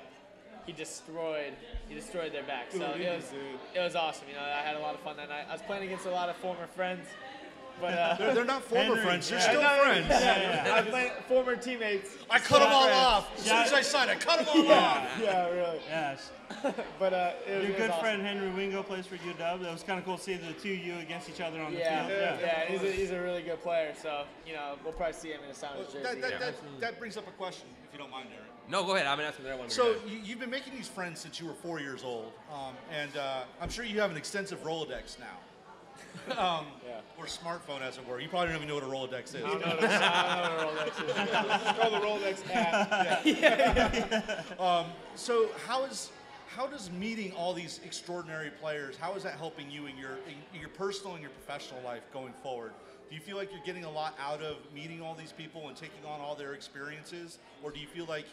he destroyed their back. So it was awesome. You know, I had a lot of fun that night. I was playing against a lot of former friends, but They're not former Henry, friends. They're yeah. still friends. I was playing former teammates. I cut them all Friends. off. As soon as I signed, I cut them all off. Yeah, really. Yes. But it was Your good awesome. friend Henry Wingo plays for UW. It was kind of cool to see the two of you against each other on the Yeah, field. yeah, he's a really good player. So you know, we'll probably see him in a Sounders jersey. That brings up a question, if you don't mind, Derek. No, go ahead. I'm gonna ask him the other one. So you've been making these friends since you were 4 years old, and I'm sure you have an extensive Rolodex now, or smartphone, as it were. You probably don't even know what a Rolodex is. I don't know what a Rolex is. Call the Rolex app. So how does meeting all these extraordinary players, how is that helping you in your personal and your professional life going forward? Do you feel like you're getting a lot out of meeting all these people and taking on all their experiences, or do you feel like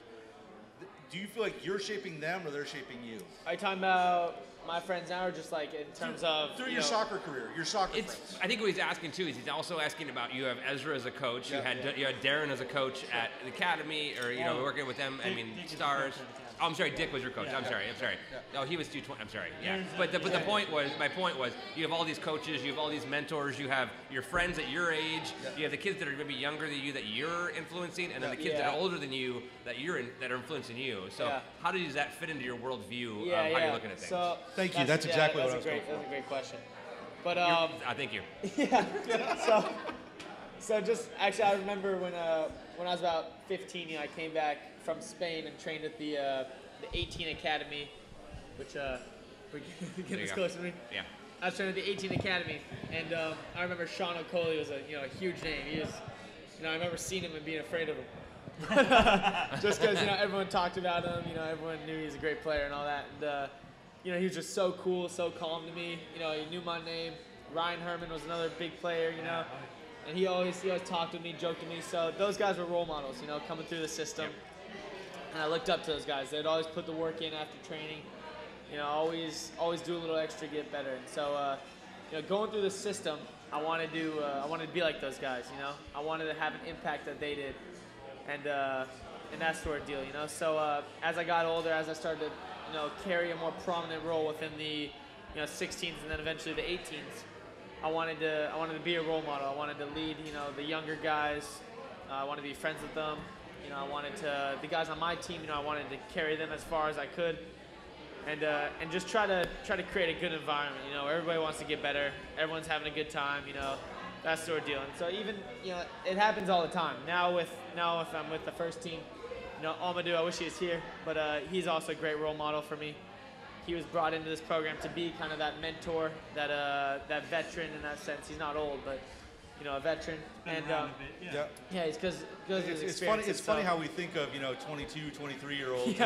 you're shaping them or they're shaping you? Are you talking about my friends now, or just like in terms of Through you your know, soccer career, your soccer friends? I think what he's asking too is he's also asking about you have Ezra as a coach, you had Darren as a coach at the academy, or working with them. Dick was the stars. coach at the academy. Oh, I'm sorry, Dick was your coach. Yeah. I'm sorry. No, he was 220. I'm sorry. Yeah. Darren's But the point was, my point was, you have all these coaches, you have all these mentors, you have your friends at your age, you have the kids that are maybe younger than you that you're influencing, and then the kids that are older than you that are influencing you. So how does that fit into your worldview of how you're looking at things? So Thank you. That's exactly what I was great. going for. That's a great question. But Thank you. so just actually, I remember when I was about 15, you know, I came back from Spain and trained at the 18 Academy, which we're getting this close to me. Yeah. I was training at the 18 Academy, and I remember Sean O'Coley was a huge name. He was, I remember seeing him and being afraid of him. Just because everyone talked about him, everyone knew he was a great player and all that, and he was just so cool, so calm to me. He knew my name. Ryan Herman was another big player, and he always talked with me, joked with me. So those guys were role models, coming through the system. And I looked up to those guys. They'd always put the work in after training. Always do a little extra, get better. And so, going through the system, I wanted to be like those guys. I wanted to have an impact that they did, and that sort of deal. So as I got older, as I started to carry a more prominent role within the 16s and then eventually the 18s, I wanted to be a role model. I wanted to lead the younger guys. I wanted to be friends with them. I wanted to, the guys on my team, I wanted to carry them as far as I could, and just try to create a good environment. Everybody wants to get better. Everyone's having a good time. That sort of deal. And so even it happens all the time. Now if I'm with the first team, Amadou, I wish he was here, but he's also a great role model for me. He was brought into this program to be kind of that mentor, that veteran in that sense. He's not old, but a veteran. And he's because it's funny. It's funny how we think of 22, 23-year-olds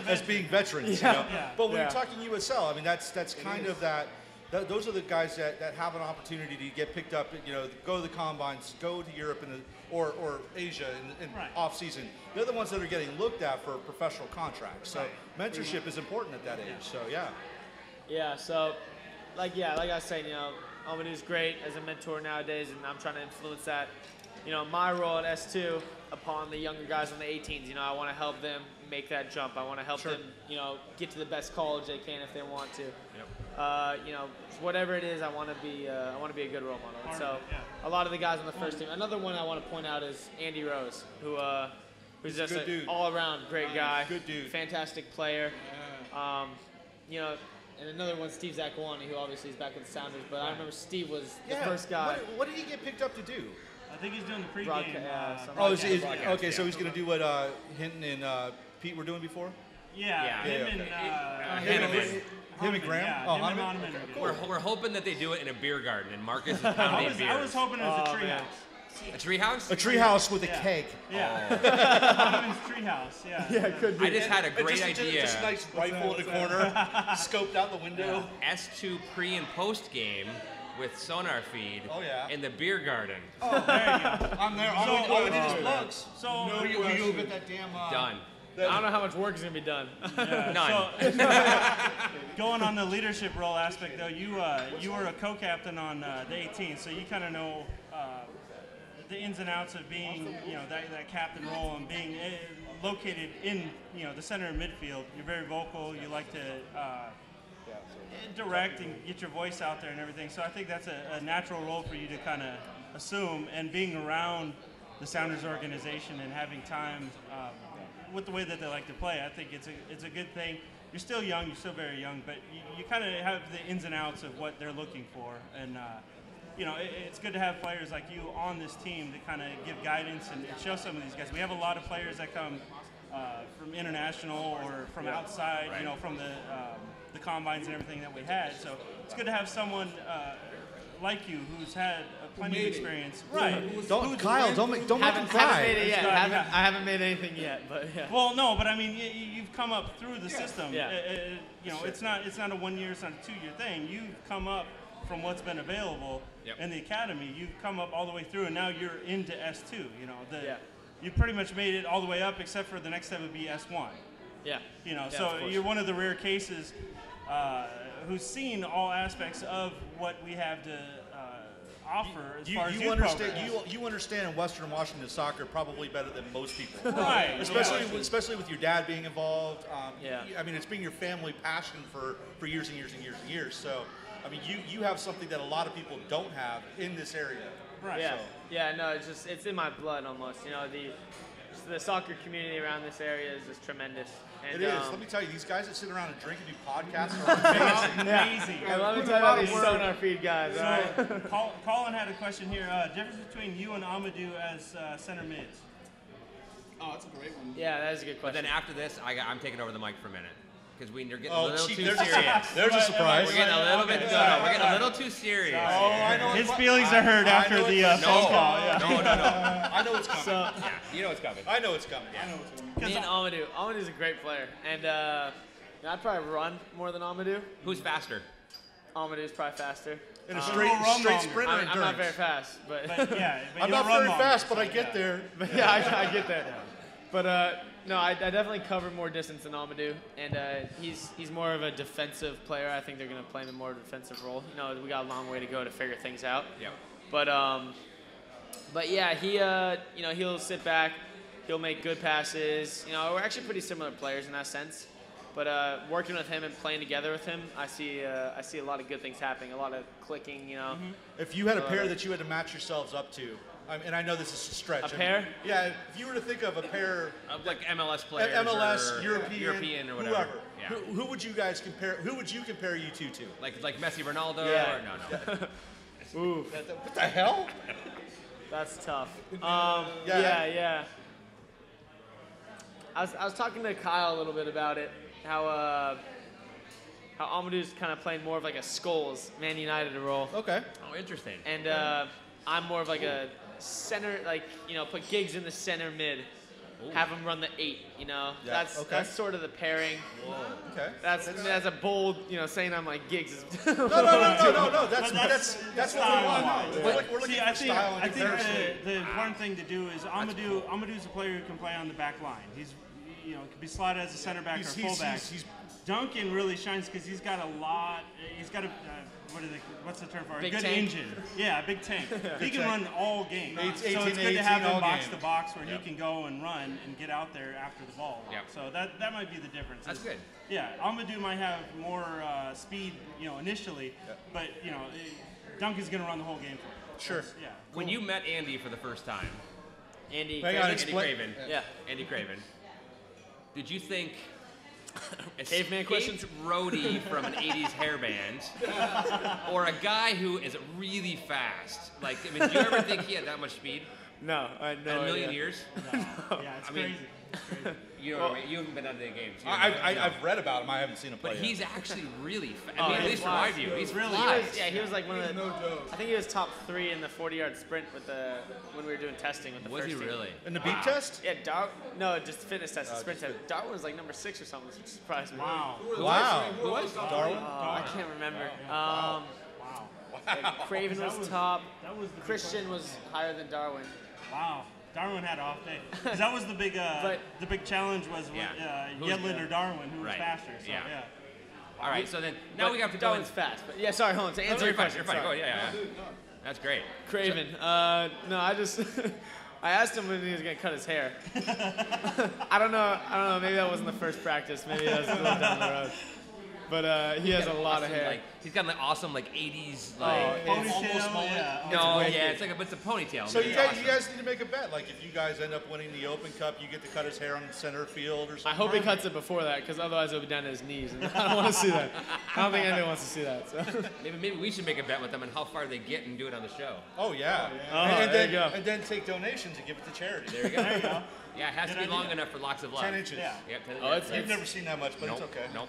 as being veterans. Yeah. But when you're talking USL, I mean that's kind of that those are the guys that have an opportunity to get picked up, go to the combines, go to Europe or Asia in off season. They're the ones that are getting looked at for professional contracts. So mentorship is important at that age. So yeah. Yeah. So, like I was saying, Amadou's great as a mentor nowadays, and I'm trying to influence that. My role at S2 upon the younger guys on the 18s. I want to help them make that jump. I want to help them, get to the best college they can if they want to. Yep. Whatever it is, I want to be a good role model. And so, a lot of the guys on the first team. Another one I want to point out is Andy Rose, who's just an all-around great guy. Good dude. Fantastic player. And another one, Steve Zakwani, who obviously is back with the Sounders. But I remember Steve was the first guy. What did he get picked up to do? I think he's doing the pregame. Okay, so he's going to do what Hinton and Pete were doing before? Yeah. Him and Graham? Yeah, him and Hahnemann. We're hoping that they do it in a beer garden, and Marcus is pounding beers. I was hoping it was a treehouse. A treehouse? A treehouse with a keg. Yeah. Hahnemann's treehouse, yeah. Yeah, it could be. I just had a great idea. Just a nice rifle in the corner, scoped out the window. S2 pre and post game with SonarFeed in the beer garden. Oh, there you go. I'm there. All we need is plugs. So, you'll get that damn... Done. I don't know how much work is going to be done. None. So, going on the leadership role aspect, though, you were a co-captain on the 18th, so you kind of know the ins and outs of being, that captain role and being located in, the center of midfield. You're very vocal. You like to direct and get your voice out there and everything. So I think that's a natural role for you to kind of assume. And being around the Sounders organization and having time with the way that they like to play, I think it's a good thing. You're still young. You're still very young, but you kind of have the ins and outs of what they're looking for. And it's good to have players like you on this team to kind of give guidance and show some of these guys. We have a lot of players that come from international or from outside, from the combines and everything that we had. So it's good to have someone like you who's had plenty of experience. Right. Don't make him cry. Haven't made it yet. I haven't made anything yet, but yeah. Well, no, but I mean, you've come up through the system. Yeah. It's not a 1 year, it's not a 2 year thing. You've come up from what's been available in the academy. You've come up all the way through, and now you're into S2. You pretty much made it all the way up, except for the next step would be S1. Yeah. So you're one of the rare cases who's seen all aspects of what we have to offer as far as you understand in Western Washington soccer probably better than most people. Right. Especially with your dad being involved. I mean, it's been your family passion for years and years and years and years. So, I mean, you have something that a lot of people don't have in this area. Right. Yeah. Yeah. No, it's in my blood almost. The soccer community around this area is just tremendous. And, it is. Let me tell you, these guys that sit around and drink and do podcasts are amazing. Yeah, let me tell you about these SonarFeed guys. So, Colin had a question here. Difference between you and Amadou as center mids? Oh, that's a great one. Yeah, that is a good But question. then after this, I'm taking over the mic for a minute. Because we're getting a little too serious. There's a surprise. We're getting a little bit. No, we're getting a little too serious. Oh, I know. His feelings are hurt after the phone call. Yeah. No. I know it's coming. You know it's coming. I know it's coming. Me and Amadou. Amadou's a great player, and I'd probably run more than Amadou. Who's faster? Amadou's probably faster. In a straight sprint or I'm not very fast, but I'm not very fast, but I get there. yeah, I get there. But no, I definitely cover more distance than Amadou, and he's more of a defensive player. I think they're going to play him in more of a defensive role. We got a long way to go to figure things out. Yeah. But yeah, he'll sit back, he'll make good passes. We're actually pretty similar players in that sense. But working with him and playing together with him, I see a lot of good things happening, a lot of clicking. Mm-hmm. If you had a pair that you had to match yourselves up to. And I know this is a stretch. A pair? Yeah, if you were to think of a pair of like MLS players, MLS, or European, or whatever. Whoever. Yeah. Who would you guys compare? Who would you compare you two to? Like Messi, Ronaldo? Yeah. Or no. Ooh, what the hell? that's tough. Yeah. I was talking to Kyle a little bit about it. How Amadou's kind of playing more of like a Scholes, Man United role. Okay. Oh, interesting. And I'm more of like a center, put Giggs in the center mid. have him run the 8. You know, Yeah, that's sort of the pairing. Whoa. Okay. That's a bold, saying I'm like Giggs is. No. That's what we want. We're looking for style and comparison. The important thing to do is Amadou's a player who can play on the back line. He's could be slotted as a center back or fullback. Duncan really shines because he's got a what's the term for it? Big Good tank. engine. Yeah, a big tank. He can run all game. So 18, it's good to have him all box game. to box where he can go and run and get out there after the ball. Yep. So that might be the difference. That's good. Yeah, Amadou might have more speed, initially, but Duncan's going to run the whole game for him. Sure. Yeah. When you met Andy for the first time, Andy. Hang on, Andy Craven. Yeah. Andy Craven. Did you think a Caveman questions? roadie from an 80s hair band or a guy who is really fast? Like, I mean, do you ever think he had that much speed No, I in know. a million years? Yeah, it's crazy. You know, you haven't been out to the games. I've read about him. I haven't seen him play. But yet. he's actually really fast. I mean, at least from my view, he's really He was like one of the. I think he was top 3 in the 40-yard sprint when we were doing testing with the Was first he team. really? in the beep test. Yeah, no, just fitness test, sprint test. Darwin was like number 6 or something, which surprised me. Wow. Wow. Who was? Darwin. I can't remember. Wow. Craven was top. That was the Christian was higher than Darwin. Wow. Darwin had an off day. 'Cause that was the big challenge was Yedlin or Darwin, who was faster. So, Yeah. yeah. All right, so then now we have to go in. Darwin's fast, but yeah, sorry, hold on. To answer your question, You're fine. Go, sorry. yeah. That's great. Craven. No, I just I asked him when he was gonna cut his hair. I don't know. Maybe that wasn't the first practice. Maybe that was a little down the road. But he has a lot of hair. He's got an awesome 80s Ponytail, yeah. it's a ponytail. So but you it's guys need to make a bet. Like if you guys end up winning the Open Cup, you get to cut his hair on center field or something. I hope he cuts it before that, because otherwise it'll be down to his knees, and I don't want to see that. I don't think anyone wants to see that. So. Maybe we should make a bet with them on how far they get and do it on the show. Oh yeah. There you go. And then take donations and give it to charity. There you go. There you go. Yeah, it has to be long enough for Locks of Love. 10 inches. Yeah. Yep, 10 Oh, inches. You've never seen that much, but Nope, it's okay. Nope.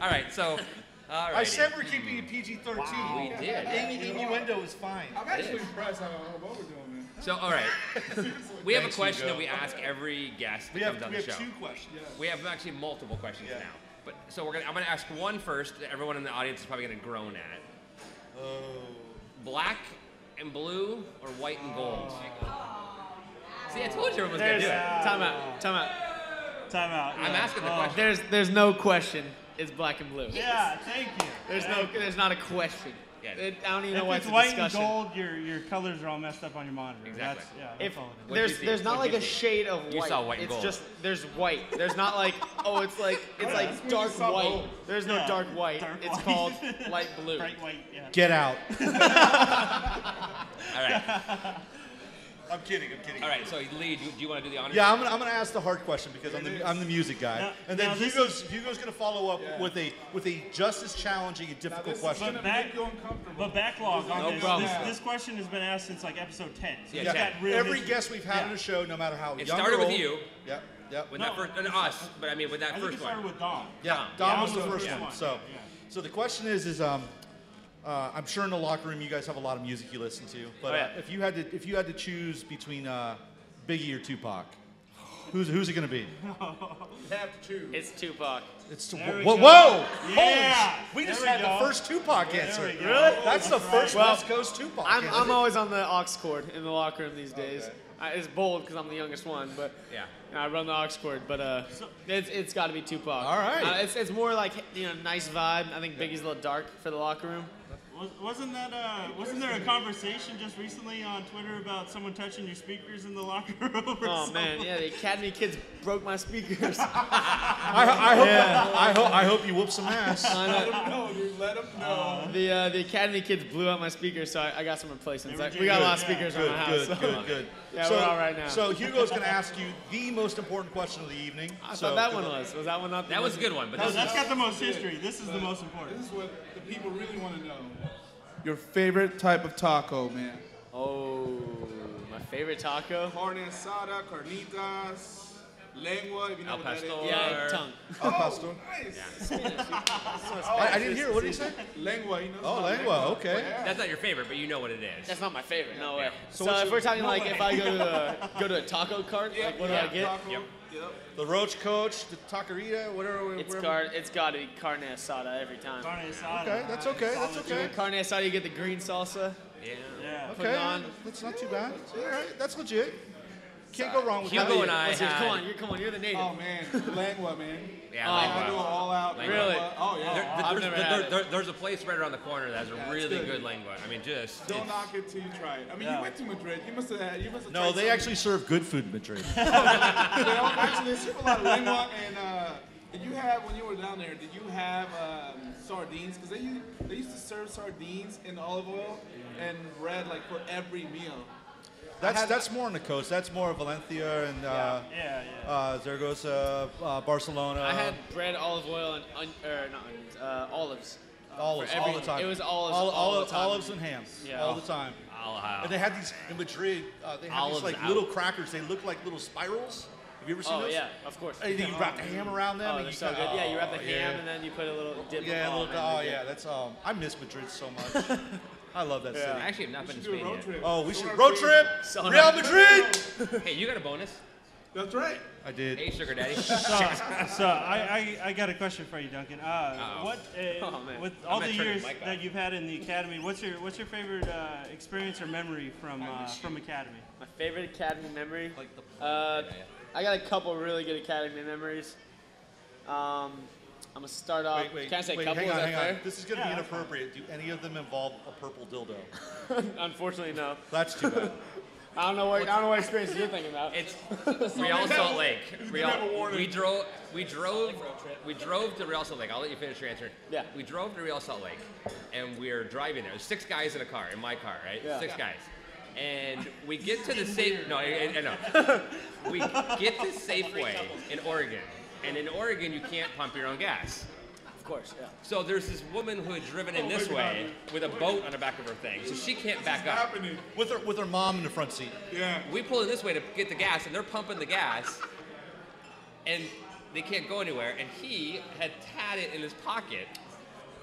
All right, so. All right. I said we're keeping it PG-13. Wow. We did. Any innuendo is fine. I'm actually impressed how well we're doing, man. So, all right. We have a Thanks, question Hugo. that we ask every guest We that have comes on the show. 2 questions. We have actually multiple questions Yeah. now. But so I'm gonna ask one first that everyone in the audience is probably gonna groan at. Oh. Black and blue or white and gold? See, I told you everyone was gonna do it. Time out. Time out. I'm asking the question. There's no question. It's black and blue. Yeah, thank you. There's not a question. Yeah. I don't even know If why it's it's a white discussion. and gold, your colors are all messed up on your monitor. Exactly. That's If all it is. What'd you see? there's not What'd like you a see? shade of white. You saw white and it's gold. just there's white. There's not like it's like dark saw white. both. There's no dark white. Dark It's white. called light blue. Bright white, yeah. Get out. All right. I'm kidding. All right. So, Lee, do you want to do the honors? Yeah, I'm gonna ask the hard question because I'm the music guy, Now- and then now this Hugo's gonna follow up with a just as challenging and difficult question. But backlog on No this. problem. This question has been asked since like episode 10. So Yeah, it's Ted. got real Every history. guest we've had on Yeah. the show, no matter how It young started or with old- you. Yep. With that first, and us, but I mean with that I think first it started one. with Dom. Yeah, Dom was the Dom first the one. first So, one. so the question is I'm sure in the locker room you guys have a lot of music you listen to, but if you had to choose between Biggie or Tupac, who's it gonna be? You have to choose. It's Tupac. It's There we whoa! go. Whoa! Yeah! Holy we just There we had go. the first Tupac answer. we go. Really? That's the first Well, West Coast Tupac. I'm answer. always on the aux cord in the locker room these days. It's bold because I'm the youngest one, but Yeah. I run the aux cord. But it's got to be Tupac. All right. It's more like nice vibe. I think Biggie's a little dark for the locker room. Wasn't there a conversation just recently on Twitter about someone touching your speakers in the locker room? Or Oh something? man, yeah, the Academy kids broke my speakers. I hope you whoop some ass. Let them know, dude. Let them know. The Academy kids blew out my speakers, so I got some replacements. They were We got a lot of good, speakers yeah. around my house. Good. Yeah, so, we're all right now. So Hugo's going to ask you the most important question of the evening. I thought that one was. Was that one not? That was a good one, but No, this that's is, got the most history. This is the most important. This is what the people really want to know. Your favorite type of taco, man. Oh, my favorite taco. Carne asada, carnitas. Lengua, if you know Al what that is. pastor. Yeah, tongue. Oh, pastor. Nice. I didn't hear. What did he say? Lengua, you know. Oh, lengua. Okay. Yeah. That's not your favorite, but you know what it is. That's not my favorite. No way. So So, what's if your- we're talking like if I go to a taco cart, like what do I get? Taco. Yep. Yep. The Roach Coach, the Taqueria, whatever. It's got to be carne asada every time. Carne asada. Okay, that's okay. That's okay. Carne asada, you get the green salsa. Yeah. Yeah. Put it Okay, on. that's not too bad. All right, that's legit. Can't go wrong with Hugo that. and I What's yours? had. Come on, you're the native. Oh man, Lengua, man. Yeah, Oh, like, I do it all out. Lengua. Really? Oh yeah. I've never had it. There's a place right around the corner that has a it's really good. good lengua. I mean, just Don't it's- knock it till you try it. I mean, you went to Madrid. You must have had. You must have. No, tried they something. actually serve good food in Madrid. They actually serve a lot of lengua. And did you have when you were down there? Did you have sardines? Because they used to serve sardines in olive oil and bread like for every meal. That's more on the coast. That's more Valencia and Zaragoza, Barcelona. I had bread, olive oil, and olives. olives for all every- the time. it was olives all the time. Olives and ham Yeah. all the time. I'll have. And they had these in Madrid. They had Olives these like out. little crackers. They look like little spirals. Have you ever seen Oh those? yeah, of course. And then you wrap the ham around them. Oh, and they're you so cut- good. Yeah, you wrap the oh, ham yeah. and then you put a little dip. Yeah, oh, look, man, oh they're yeah, good. that's I miss Madrid so much. I love that I city. actually have not been to Do a Spain road yet. trip. Oh, we should Sonar road Feed. trip. Sonar- Real Madrid. Hey, you got a bonus? That's right. I did. Hey, sugar daddy. So I got a question for you, Duncan. What Oh, man. with all not the turning years the mic that off. you've had in the academy, what's your favorite experience or memory from academy? My favorite academy memory. I got a couple really good academy memories. I'm gonna start off. Wait, Can I say wait, couple? hang on, Is hang that on. This is going to Yeah, be that's inappropriate. Do any of them involve a purple dildo? fair? Unfortunately, no. That's too bad. I don't know what experience you're thinking about. It's Real Salt Lake. never warned We him. drove to Real Salt Lake. I'll let you finish your answer. Yeah. We drove to Real Salt Lake, and we're driving there. There's 6 guys in a car, in my car, right? Yeah. 6 guys. And we get to the safe. No, I know. We get to Safeway in Oregon, and in Oregon you can't pump your own gas. Of course, yeah. So there's this woman who had driven in this way with a boat on the back of her thing, so she can't back up. Happening. With her mom in the front seat. Yeah. We pull in this way to get the gas, and they're pumping the gas, and they can't go anywhere. And he had had it in his pocket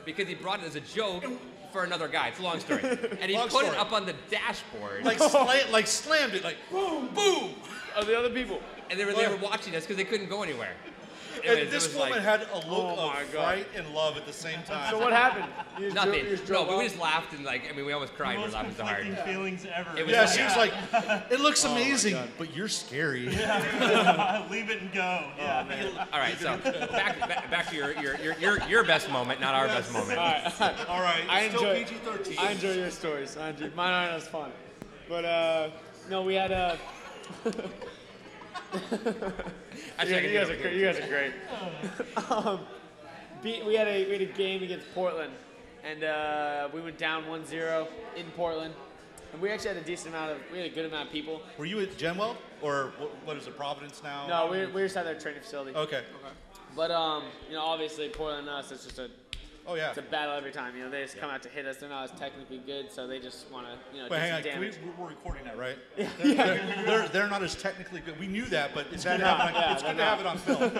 because he brought it as a joke for another guy. It's a long story. And he Long put it story. up on the dashboard, Like slammed it. Like boom, boom. Oh, the other people. and they were watching us because they couldn't go anywhere. And this woman like, had a look Oh my of God. fright and love at the same time. So what happened? You just nothing. drove- you just No, drove but we off? just laughed and we almost cried. We were Most laughing so hard. conflicting feelings ever. It was- Yeah, she was like, it looks Oh my amazing, God. but you're scary. Leave it and go. Yeah. All right, so back to your best moment, not our best moment. All right. All right, I still enjoy- PG-13. I enjoy your stories. Mine aren't as fun. But no, we had a. Actually, I can you do guys it. are you guys are great. We had a game against Portland, and we went down 1-0 in Portland, and we actually had a good amount of people. Were you at Genwell? Or what is it, Providence now? No, we just had their training facility. Okay. But obviously Portland and us, it's just Oh, yeah. it's a battle every time. They just come out to hit us. They're not as technically good, so they just want to do But hang some on, damage. we're recording that, right? Yeah. They're not as technically good. We knew that, but it's They're good to have not, it yeah, on, it's they're good to have it on film.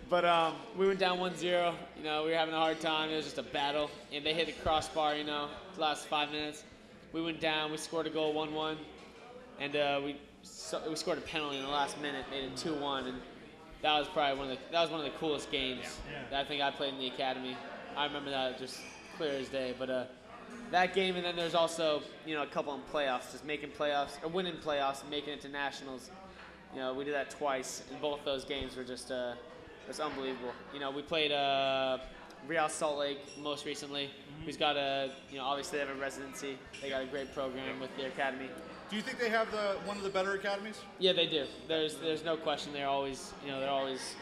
But we went down 1-0. We were having a hard time. It was just a battle, and they hit the crossbar. The last 5 minutes. We went down. We scored a goal, 1-1, and we scored a penalty in the last minute, made it 2-1, and that was probably one of the coolest games that I think I played in the academy. I remember that just clear as day. But that game, and then there's also a couple in playoffs, just making playoffs or winning playoffs and making it to nationals. We did that twice, and both those games were just it's unbelievable. We played Real Salt Lake most recently, who's got obviously they have a residency. They got a great program with their academy. Do you think they have one of the better academies? Yeah, they do. There's no question. They're always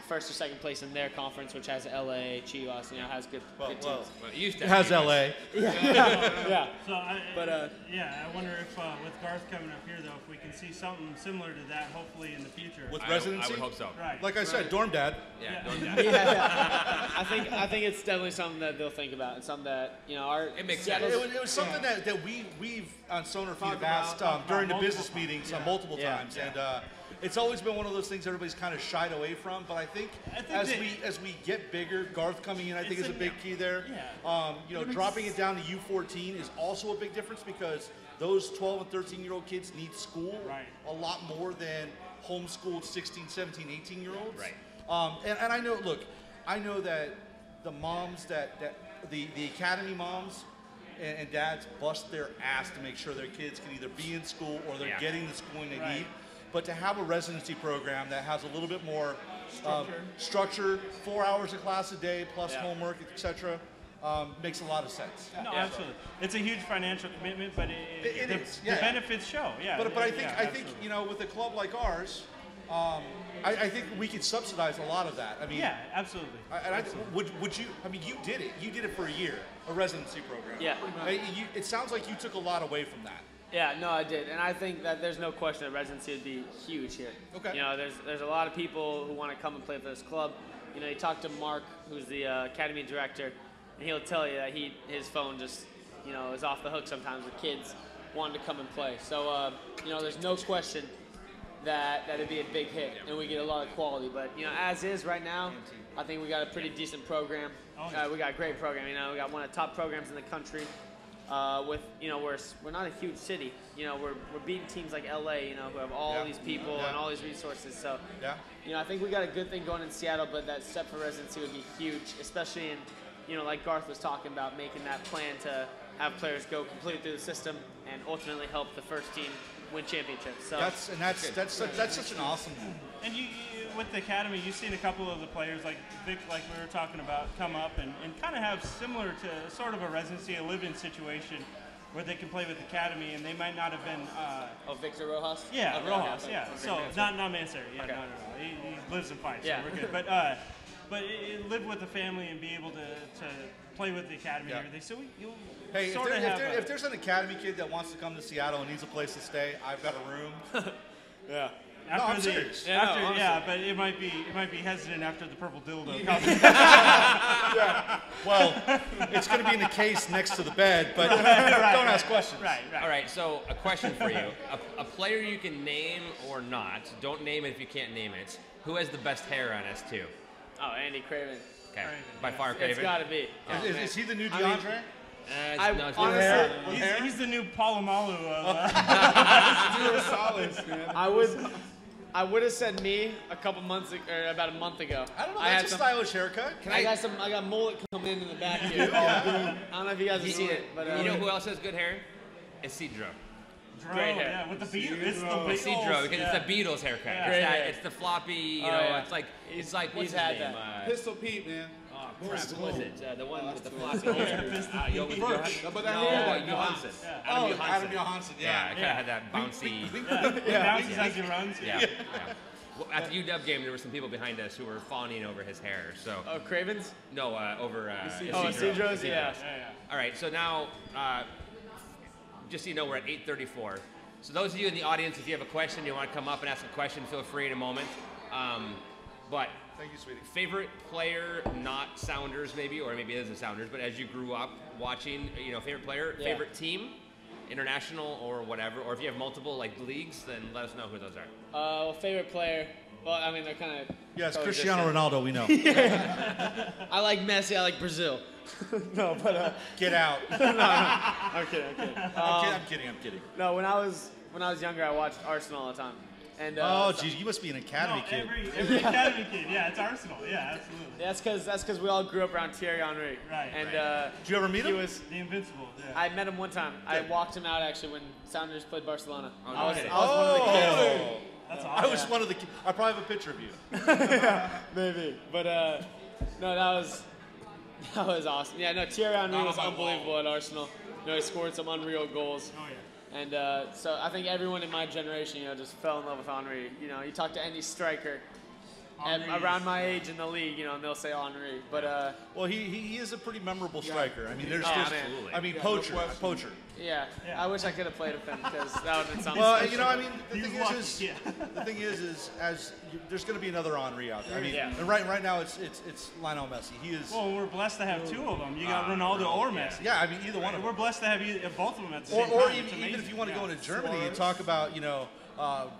first or second place in their conference, which has LA, Chivas, has good teams. Well, it used to It has have LA. Yeah. So I wonder if with Garth coming up here, though, if we can see something similar to that, hopefully in the future. With I residency? would hope so. Right. Like I said, dorm dad. Yeah, Yeah. I think it's definitely something that they'll think about, and something that our It makes Seattle's- sense. It was something that we've on SonarFeed have asked about during the multiple business times. meetings Yeah. multiple Yeah. times, and it's always been one of those things everybody's kind of shied away from. But I think as we get bigger, Garth coming in, I think is a big key there. Yeah. Dropping it down to U14 is also a big difference because those 12 and 13-year-old kids need school a lot more than homeschooled 16, 17, 18-year-olds. Right. And I know that the moms the academy moms and dads bust their ass to make sure their kids can either be in school or they're getting the schooling they need. But to have a residency program that has a little bit more structure, 4 hours of class a day plus homework, etc., makes a lot of sense. No, absolutely. It's a huge financial commitment, but the benefits show. Yeah. But I think with a club like ours, I think we could subsidize a lot of that. I mean, yeah, absolutely. Would you? I mean, you did it. You did it for a year, a residency program. Yeah. It sounds like you took a lot away from that. Yeah, no, I did, and I think that there's no question that residency would be huge here. Okay. There's a lot of people who want to come and play for this club. You talk to Mark, who's the academy director, and he'll tell you that his phone just is off the hook sometimes with kids wanting to come and play. So there's no question that it'd be a big hit, and we get a lot of quality. But as is right now, I think we got a pretty decent program. We got a great program. We got one of the top programs in the country. We're not a huge city. We're beating teams like LA. Who have all these people and all these resources. So I think we got a good thing going in Seattle. But that step for residency would be huge, especially in like Garth was talking about, making that plan to have players go completely through the system and ultimately help the first team win championships. So that's such an awesome thing. And you with the academy, you've seen a couple of the players like Vic, like we were talking about, come up and kind of have similar to sort of a residency, a live-in situation where they can play with the academy, and they might not have been. Victor Rojas. Yeah, okay, Rojas. okay. Yeah, so not Mansour. Yeah, Okay. no. He lives and fights. Yeah. So we're good. But live with the family and be able to play with the academy and everything. So Hey, sort of have if there's an academy kid that wants to come to Seattle and needs a place to stay, I've got a room. Yeah. I'm serious. But it might be hesitant after the purple dildo comes. Well, it's going to be in the case next to the bed, but don't ask questions. Right. All right, so a question for you. A player you can name or not, don't name it if you can't name it, who has the best hair on S2? Oh, Andy Craven. Okay, by far Craven. It's got to be. Is he the new DeAndre? No, it's honestly, He's the new Palomalu of. I would have said me a couple months or about a month ago. I don't know. That's a stylish haircut. I got mullet coming in the back here. I don't know if you guys have seen it, but you know who else has good hair? Isidro. Great hair. Yeah, with the Beatles. It's the Beatles. Isidro, because it's the Beatles haircut. Yeah. Great hair. It's the floppy, it's like what's his had name? Pistol Pete, man. Crap, what was it? The one with the floppy hair. But that hair. Johansson. Adam Johansson. Yeah, I kind of had that bouncy. He bounces as he runs. Yeah. Well, at the UW game, there were some people behind us who were fawning over his hair. So Cravens? no, over Isidro's, yeah. All right, so now, just so you know, we're at 8:34. So those of you in the audience, if you have a question, you want to come up and ask a question, feel free in a moment. But Thank you, sweetie. favorite player, not Sounders maybe, or maybe it is the Sounders, but as you grew up watching, favorite player, favorite team, international or whatever, or if you have multiple leagues, then let us know who those are. Favorite player. Well, I mean, they're kind of. Yes, Cristiano Ronaldo, we know. I like Messi. I like Brazil. No, but Get out. I'm kidding. I'm kidding. No, when I was younger, I watched Arsenal all the time. And geez, you must be an academy kid. Every academy kid. Yeah, it's Arsenal. Yeah, absolutely. That's because we all grew up around Thierry Henry. Right. And Did you ever meet him? he was. The Invincible. Yeah. I met him one time. I walked him out actually when Sounders played Barcelona. Oh, I was okay. one of the kids. That's awesome. I was one of the. I probably have a picture of you. Maybe, but no, that was awesome. Yeah, no, Thierry Henry was unbelievable at Arsenal. He scored some unreal goals. Oh yeah. And so I think everyone in my generation, just fell in love with Henry. You talk to any striker, around my age in the league, and they'll say Henri. But Well, he is a pretty memorable striker. I mean, there's Oh, just, man. I mean, Yeah, poacher, no question. poacher. yeah, I wish I could have played with him because that would have been something. Well, special. I mean, the He thing was is, lucky, yeah. the thing is there's going to be another Henri out there. I mean, Yeah. and right now it's Lionel Messi. He is. Well, we're blessed to have two of them. You got Ronaldo or Messi. Yeah, I mean, either one of We're them. blessed to have both of them at the Or, same or time. It's even if amazing. you want to go Yeah. into Germany and Suarez. talk about,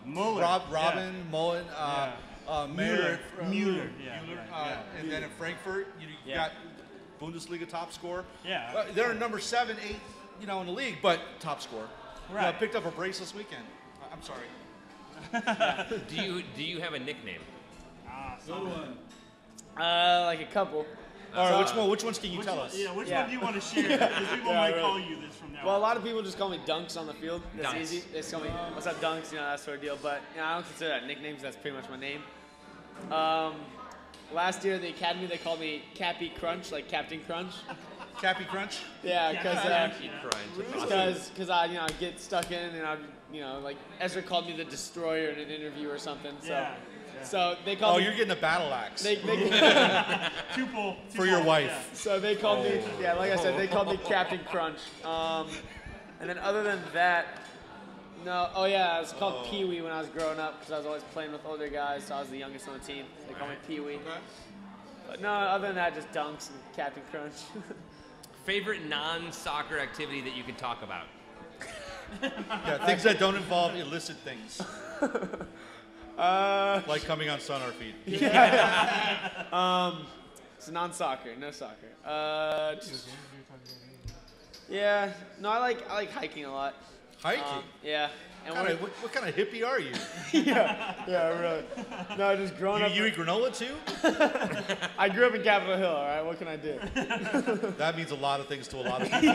Muller. Robin, Mullen, Mayer, Muller. Yeah. and then in Frankfurt, you Yeah. got Bundesliga top scorer. Yeah. They're number 7, 8, in the league, but top scorer. Right. Picked up a brace this weekend. I'm sorry. Do you have a nickname? Good one. Like a couple. All right, which ones can you tell us? Yeah, which Yeah. one do you want to share? Because people Yeah, might really. call you this from now Well, a on. lot of people just call me Dunks on the field. That's Dunks. easy. They just call me, what's up, Dunks? That sort of deal. But I don't consider that nicknames. That's pretty much my name. Last year at the academy, they called me Cappy Crunch, like Captain Crunch. Cappy Crunch? Yeah, because Crunch. because I get stuck in and like Ezra called me the Destroyer in an interview or something. So Yeah. so they Oh, called you're me. getting a battle axe They Tuple. for your wife. So they called me, yeah, like I said, they called me Captain Crunch. And then other than that, no, I was called Pee Wee when I was growing up because I was always playing with older guys, so I was the youngest on the team. They called me Pee Wee. But no, other than that, just Dunks and Captain Crunch. Favorite non-soccer activity that you can talk about? Yeah, things that don't involve illicit things. Like coming on SonarFeed. It's non-soccer, no soccer. Yeah, no, I like hiking a lot. Hiking? Yeah. And What kind of hippie are you? yeah, really. No, just growing up. You eat granola too? I grew up in Capitol Hill. All right, what can I do? That means a lot of things to a lot of people.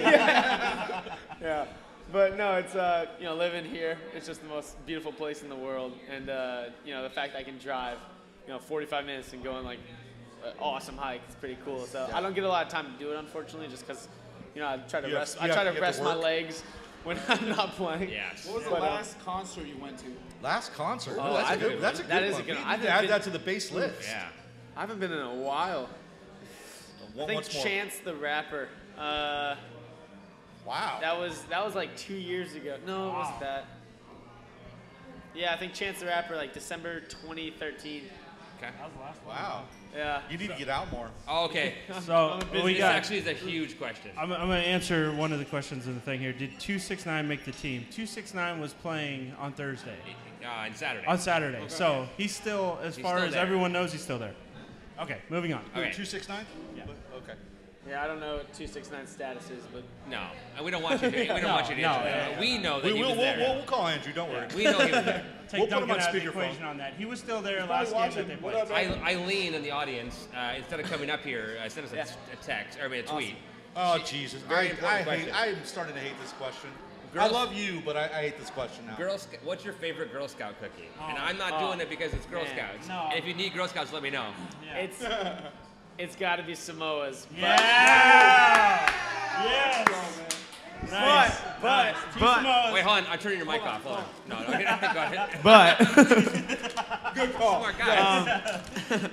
Yeah, but no, it's living here. It's just the most beautiful place in the world, and the fact I can drive, 45 minutes and go on like an awesome hike is pretty cool. So I don't get a lot of time to do it, unfortunately, just because I try to You have- rest. you I have- try you to have to rest my work. legs when I'm not playing. Yes. What was the But, last concert you went to? Last concert. Oh, that's a I good. think That's a good that is one. a good We one. I need to haven't add that to the base list. Yeah. I haven't been in a while. I think Once more. Chance the Rapper. Wow. That was like 2 years ago. No, it wasn't that. Yeah, I think Chance the Rapper, like December 2013. Okay. That was the last one. Wow. Yeah. You need to get out more. Oh, okay. So we This got. actually is a huge question. I'm going to answer one of the questions in the thing here. Did 269 make the team? 269 was playing on Thursday. On Saturday. On Saturday. So he's still, as He's far still as there. everyone knows, he's still there. Okay, moving on. Okay. 269? Yeah. Okay. Yeah, I don't know what 269 status is, but No, and we don't want you to. We don't want you to answer that. We know that he was there. We'll call Andrew. Don't worry. We know he was there. Take We'll put him Duncan on out of the speakerphone. equation on that. He was still there Probably last game that watching. they What played. up, man? Eileen in the audience, instead of coming up here, sent us a text, or a tweet. Oh Jesus! Very I important question. I'm starting to hate this question. Girls- I love you, but I hate this question now. What's your favorite Girl Scout cookie? And Oh. I'm not doing it because it's Girl Man. Scouts. No. And if you need Girl Scouts, let me know. Yeah. it's got to be Samoa's. Yeah! Yes! Nice. But Wait, hold on. I'm turning your mic off. Hold on. No, go ahead. but Good call. Smart guy.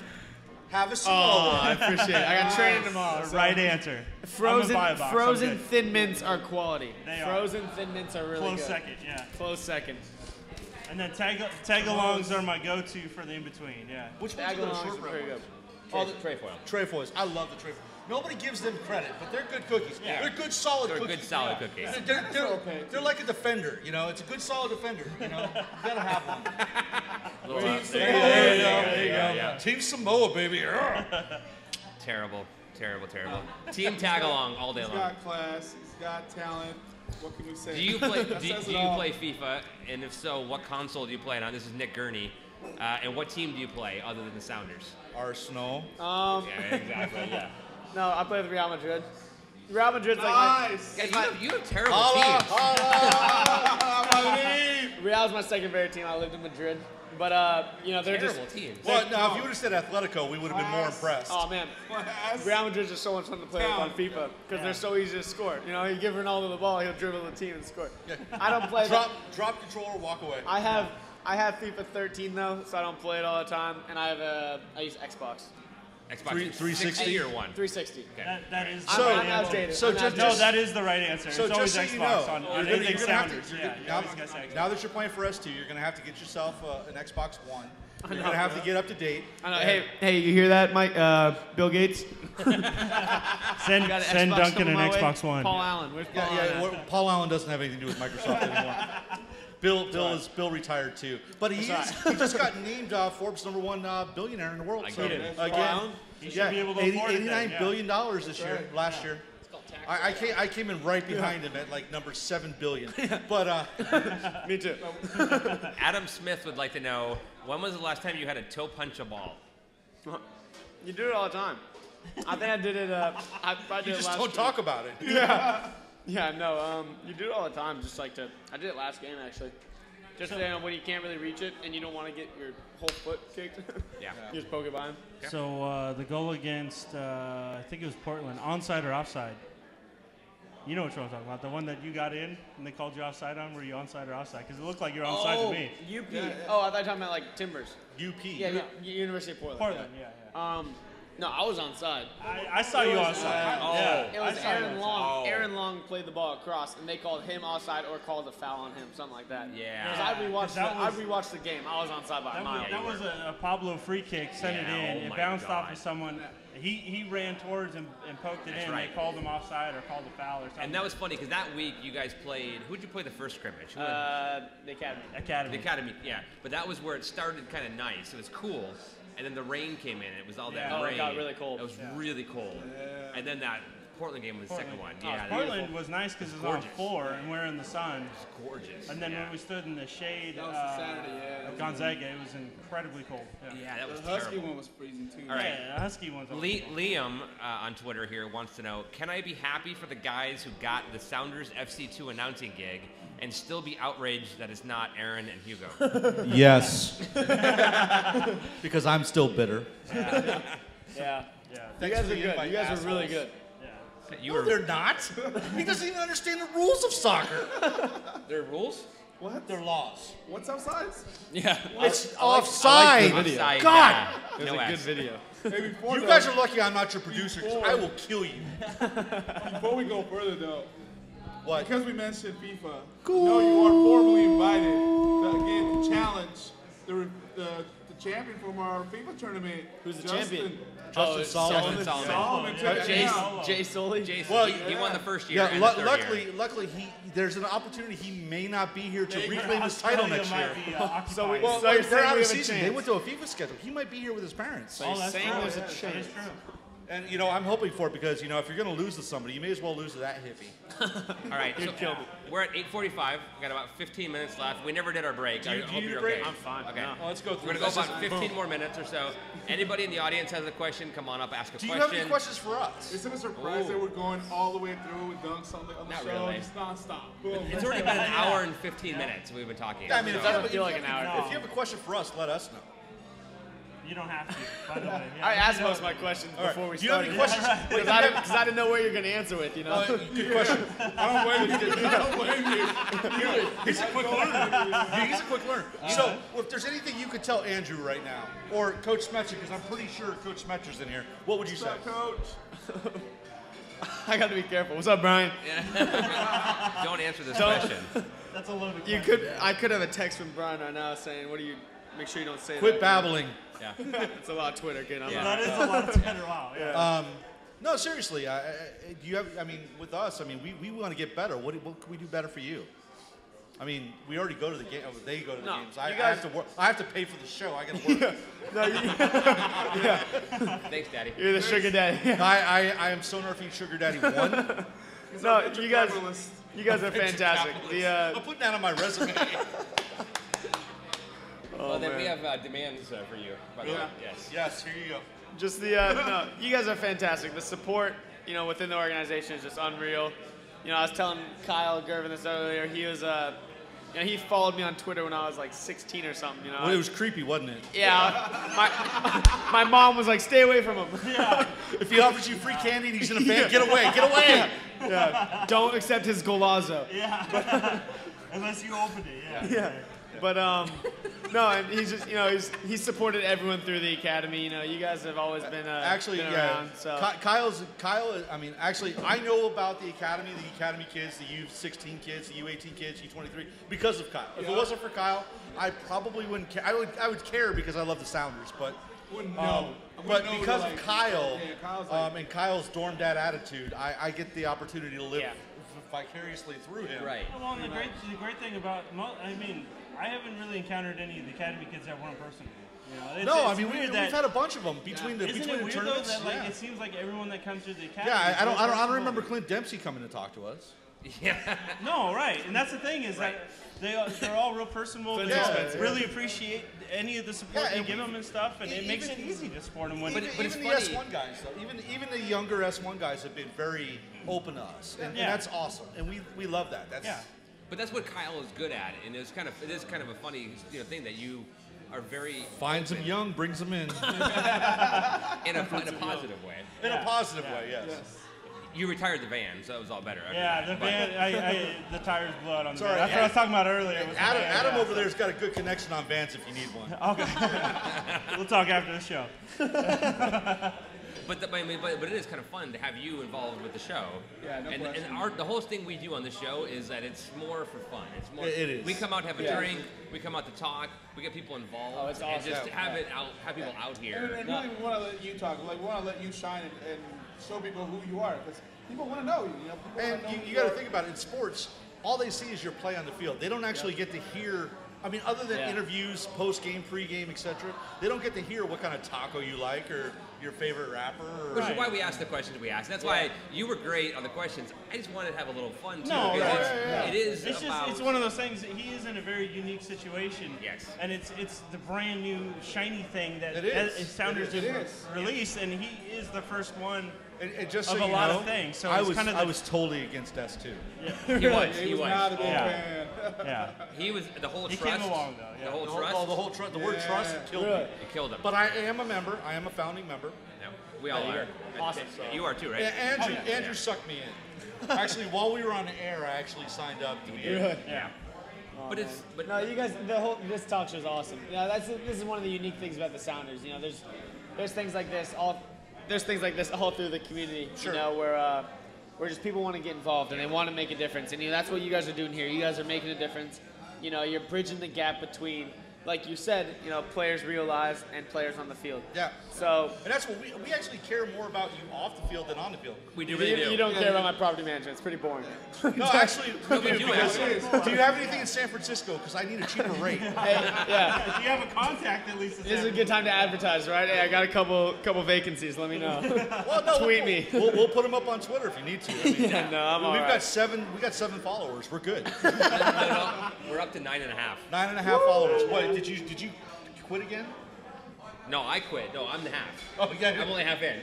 Have a Samoa. I appreciate it. I got training tomorrow. The so- right answer. Frozen I'm a buy box, I'm frozen good. thin mints are quality. They are. Frozen thin mints are really Close good. second, yeah. Close second. And then tag-alongs are my go-to for the in-between, yeah. Which ones are the Tagalongs are shortbread pretty ones? good. Oh, the trefoil. Trefoils. I love the trefoils. Nobody gives them credit, but they're good cookies. Yeah. They're good, solid They're cookies. good, solid cookies. They're like a defender. It's a good, solid defender. You gotta have one. Little, There you go. Yeah. Team Samoa, baby. Terrible. Team tag along all day He's long. got class. He's got talent. What can we say? Do you play? That do says it you all. play FIFA? And if so, what console do you play it on? This is Nick Gurney. And what team do you play other than the Sounders? Arsenal. Yeah, exactly. Yeah. No, I play with Real Madrid. Real Madrid's like my, Nice. Guys, you have terrible Holla, teams. Real's my second favorite team. I lived in Madrid, but they're Terrible just. teams. Well, now if you would have said Atletico, we would have been more impressed. Oh man, Class. Real Madrid's just so much fun to play with on FIFA because they're so easy to score. You give Ronaldo the ball, he'll dribble the team and score. I don't play. Drop controller, walk away. I I have FIFA 13 though, so I don't play it all the time, and I use Xbox. Xbox 360 or one? 360. Okay. That is So- the right I'm answer. outdated. So I'm just- No, outdated. that is the right answer. So it's always just so you Xbox know, on you're anything gonna have Sounders. to, Yeah, you always gotta say Xbox. now that you're playing for S2, you're going to have to get yourself an Xbox One. You're going to have to get up to date. I know. Hey, you hear that, Mike? Bill Gates. Send Got an send Xbox Duncan an coming my way? Xbox One. Paul Allen. Where's Paul Yeah, Allen? well, Paul Allen doesn't have anything to do with Microsoft anymore. Bill retired too, but he just got named Forbes #1 billionaire in the world. So get it. Paul again, Allen? He should be able to afford it then, $89 yeah. billion this year, last year. I came in right behind him at like number 7 billion. But Me too. Adam Smith would like to know, when was the last time you had to toe punch a ball? You do it all the time. I think I did it. I did you it just last don't game. talk about it. Yeah, no. You do it all the time. Just like I did it last game actually. Just when you can't really reach it and you don't want to get your whole foot kicked. Yeah. You just poke it by him. So the goal against, I think it was Portland, onside or offside? You know which one I'm talking about. The one that you got in and they called you offside on. Were you onside or offside? Because it looked like you were onside to me. UP. Oh, I thought you were talking about like Timbers. UP. Yeah, University of Portland. Portland, yeah. No, I was onside. I saw you onside. Yeah. It was I saw you Aaron onside. Long. Aaron Long played the ball across, and they called him offside or called a foul on him, something like that. Yeah. Because that I was- rewatched the game. I was onside by a mile. That was a Pablo free kick, sent Yeah, it in, oh it my bounced off God. of someone. He ran towards and poked it That's in. right. They called him offside or called a foul or something. And that was funny because that week you guys played. Who'd you play the first scrimmage? Who The academy. Academy. the academy, yeah. But that was where it started kind of nice. It was cool, and then the rain came in. It was all that Yeah. Oh, it rain. got really cold. It was really cold. And then that Portland game was the second one. Oh, Yeah, Portland was nice because it was on gorgeous. floor and we're in the sun. was gorgeous. And then yeah. when we stood in the shade That was the Saturday, yeah. of Gonzaga, it was incredibly cold. Yeah, that was The Husky terrible. one was freezing too. All right. Yeah, the Husky one's Liam on Twitter here wants to know, can I be happy for the guys who got the Sounders FC2 announcing gig and still be outraged that it's not Aaron and Hugo? Yes. Because I'm still bitter. Yeah. Yeah. You Thanks guys for are the good. invite, You guys are really assholes. good. You No, were they're not. He doesn't even understand the rules of soccer. there are rules? What? They're laws. What's outside? Yeah. It's offside. Offside, God. yeah. It was No a good S. video. Hey, You guys are lucky I'm not your producer because I will kill you. Before we go further though, What? because we mentioned FIFA, no, you are formally invited to challenge the champion from our FIFA tournament. Who's the Justin. champion? Justin Solomon. Solomon took it down. Jay Soley. Jason, Well, he won the first year. Yeah, and the third year. luckily, there's an opportunity he may not be here to reclaim his title next year. So we- Well, So you're they're saying out we of have a season. They chance. went to a FIFA schedule. He might be here with his parents. Oh, that's saying true. there's a That chance. is true. And I'm hoping for it because if you're going to lose to somebody, you may as well lose to that hippie. All right, so we're at 8:45. We got about 15 minutes left. We never did our break. Do you I hope need you're a break? okay. I'm fine. Okay. No. Let's go through We're gonna go this. about 15 more minutes or so. Anybody in the audience has a question? Come on up, ask a Do you question. have any questions for us? Is it a surprise Ooh. that we're going all the way through with dunks on the Not show? really. Just nonstop. Boom. It's already been an hour and 15 minutes we've been talking. Yeah, I mean, if so- you, doesn't feel like an hour. if you have a question for us, let us know. You don't have to, by the way. Yeah, I asked you know- most of my questions All right. before we Do you have started. any questions? Wait, Because I didn't know where you're going to answer with, good question. I don't blame you. I don't blame you. He's a quick learner. He's a quick learner. So, if there's anything you could tell Andrew right now, or Coach Smetcher, because I'm pretty sure Coach Smetcher's in here, what would you say? What's up, Coach? I got to be careful. What's up, Brian? Don't answer this Don't- question. That's a loaded You question. I could have a text from Brian right now saying, "What do you? Make sure you don't say Quit that." babbling. Yeah. It's a lot of Twitter. Again, I'm Yeah. not. That is a lot of better. Wow. Yeah. No, seriously. Do you have? I mean, with us, I mean, we want to get better. What can we do better for you? I mean, we already go to the game. They go to the No, games. you I guys- have to work. I have to pay for the show. I got to work. No, Thanks, Daddy. you're the sugar daddy. I am SonarFeed Sugar Daddy 1. No, Venture you guys capitalist. are fantastic. I'm putting that on my resume. Well, then we have demands for you, by the way. Yes. Yes, here you go. Just no, you guys are fantastic. The support, within the organization is just unreal. I was telling Kyle Gervin this earlier. He was, he followed me on Twitter when I was like 16 or something. Well, it was creepy, wasn't it? Yeah. My mom was like, "Stay away from him." If he offers you free candy and he's in a band, get away, get away. Yeah. Don't accept his golazo. Yeah. Unless you opened it, yeah. Yeah. But no, and he's just he's supported everyone through the academy. You guys have always been actually been yeah. around. So Kyle. I mean, actually, I know about the academy kids, the U16 kids, the U18 kids, U23 because of Kyle. If it wasn't for Kyle, I probably wouldn't care. I would care because I love the Sounders, but. But because of Kyle and Kyle's dorm dad attitude, I get the opportunity to live vicariously through him. Right. Well, and the great thing about, I mean, I haven't really encountered any of the academy kids that weren't personally. We've had a bunch of them between the weird tournaments. Though, that, it seems like everyone that comes through the academy. Yeah, I don't remember Clint Dempsey coming to talk to us. Yeah. No, right, and that's the thing is that they're all real personable. They really appreciate any of the support you give them and stuff, and it makes it easy to support them. But it's the S1 guys, though, even the younger S1 guys have been very open to us, and that's awesome, and we love that. But that's what Kyle is good at, and it is kind of a funny thing that you are very finds them young, brings them in in a positive way. In a positive way, yes. You retired the van, so it was all better. Yeah, the van. The tires blew out on the van. That's what I was talking about earlier. Adam over there's got a good connection on vans if you need one. Okay. We'll talk after the show. But it is kind of fun to have you involved with the show. Yeah, no question. And the whole thing we do on the show is that it's more for fun. It's more. It is. We come out to have a drink. We come out to talk. We get people involved. Oh, it's awesome. And just have people out here. And really, we want to let you talk. Like, we want to let you shine and show people who you are, because people want to know you. And you got to think about it. In sports, all they see is your play on the field. They don't actually get to hear. I mean, other than interviews, post-game, pre-game, etc., they don't get to hear what kind of taco you like or your favorite rapper. Which is why we ask the questions we ask. That's why you were great on the questions. I just wanted to have a little fun too. No, It is. It's one of those things. He is in a very unique situation. Yes. And it's the brand new shiny thing that Sounders released, and he is the first one. And just of so a you lot know, of things. So I was totally against S2. Yeah. He was. Not a big fan. Yeah. He was the whole He trust. came along though. Yeah. The whole trust. The word trust killed me. It killed him. But I am a member. I am a founding member. No, we all are. Awesome. You are too, right? Andrew sucked me in. Actually, while we were on the air, I actually signed up to be in. Yeah. But no, you guys, this talk show is awesome. This is one of the unique things about the Sounders. There's things like this all. There's things like this all through the community, where just people want to get involved and they want to make a difference. And that's what you guys are doing here. You guys are making a difference. You're bridging the gap between, like you said, players real lives and players on the field. Yeah. So. And that's what we actually care more about you off the field than on the field. We do really do. You don't care about my property management. It's pretty boring. No, actually, we do. do. Do you have anything in San Francisco? Because I need a cheaper rate. Yeah. If you have a contact, at least. This is a good time to advertise, right? Hey, I got a couple vacancies. Let me know. Well, no, Tweet me. We'll put them up on Twitter if you need to. I mean, I'm all we right. got 7 followers. We're good. No, we're up to 9.5. 9.5 followers. What did you quit again? No, I quit. No, I'm the half. Oh yeah. I'm only half in.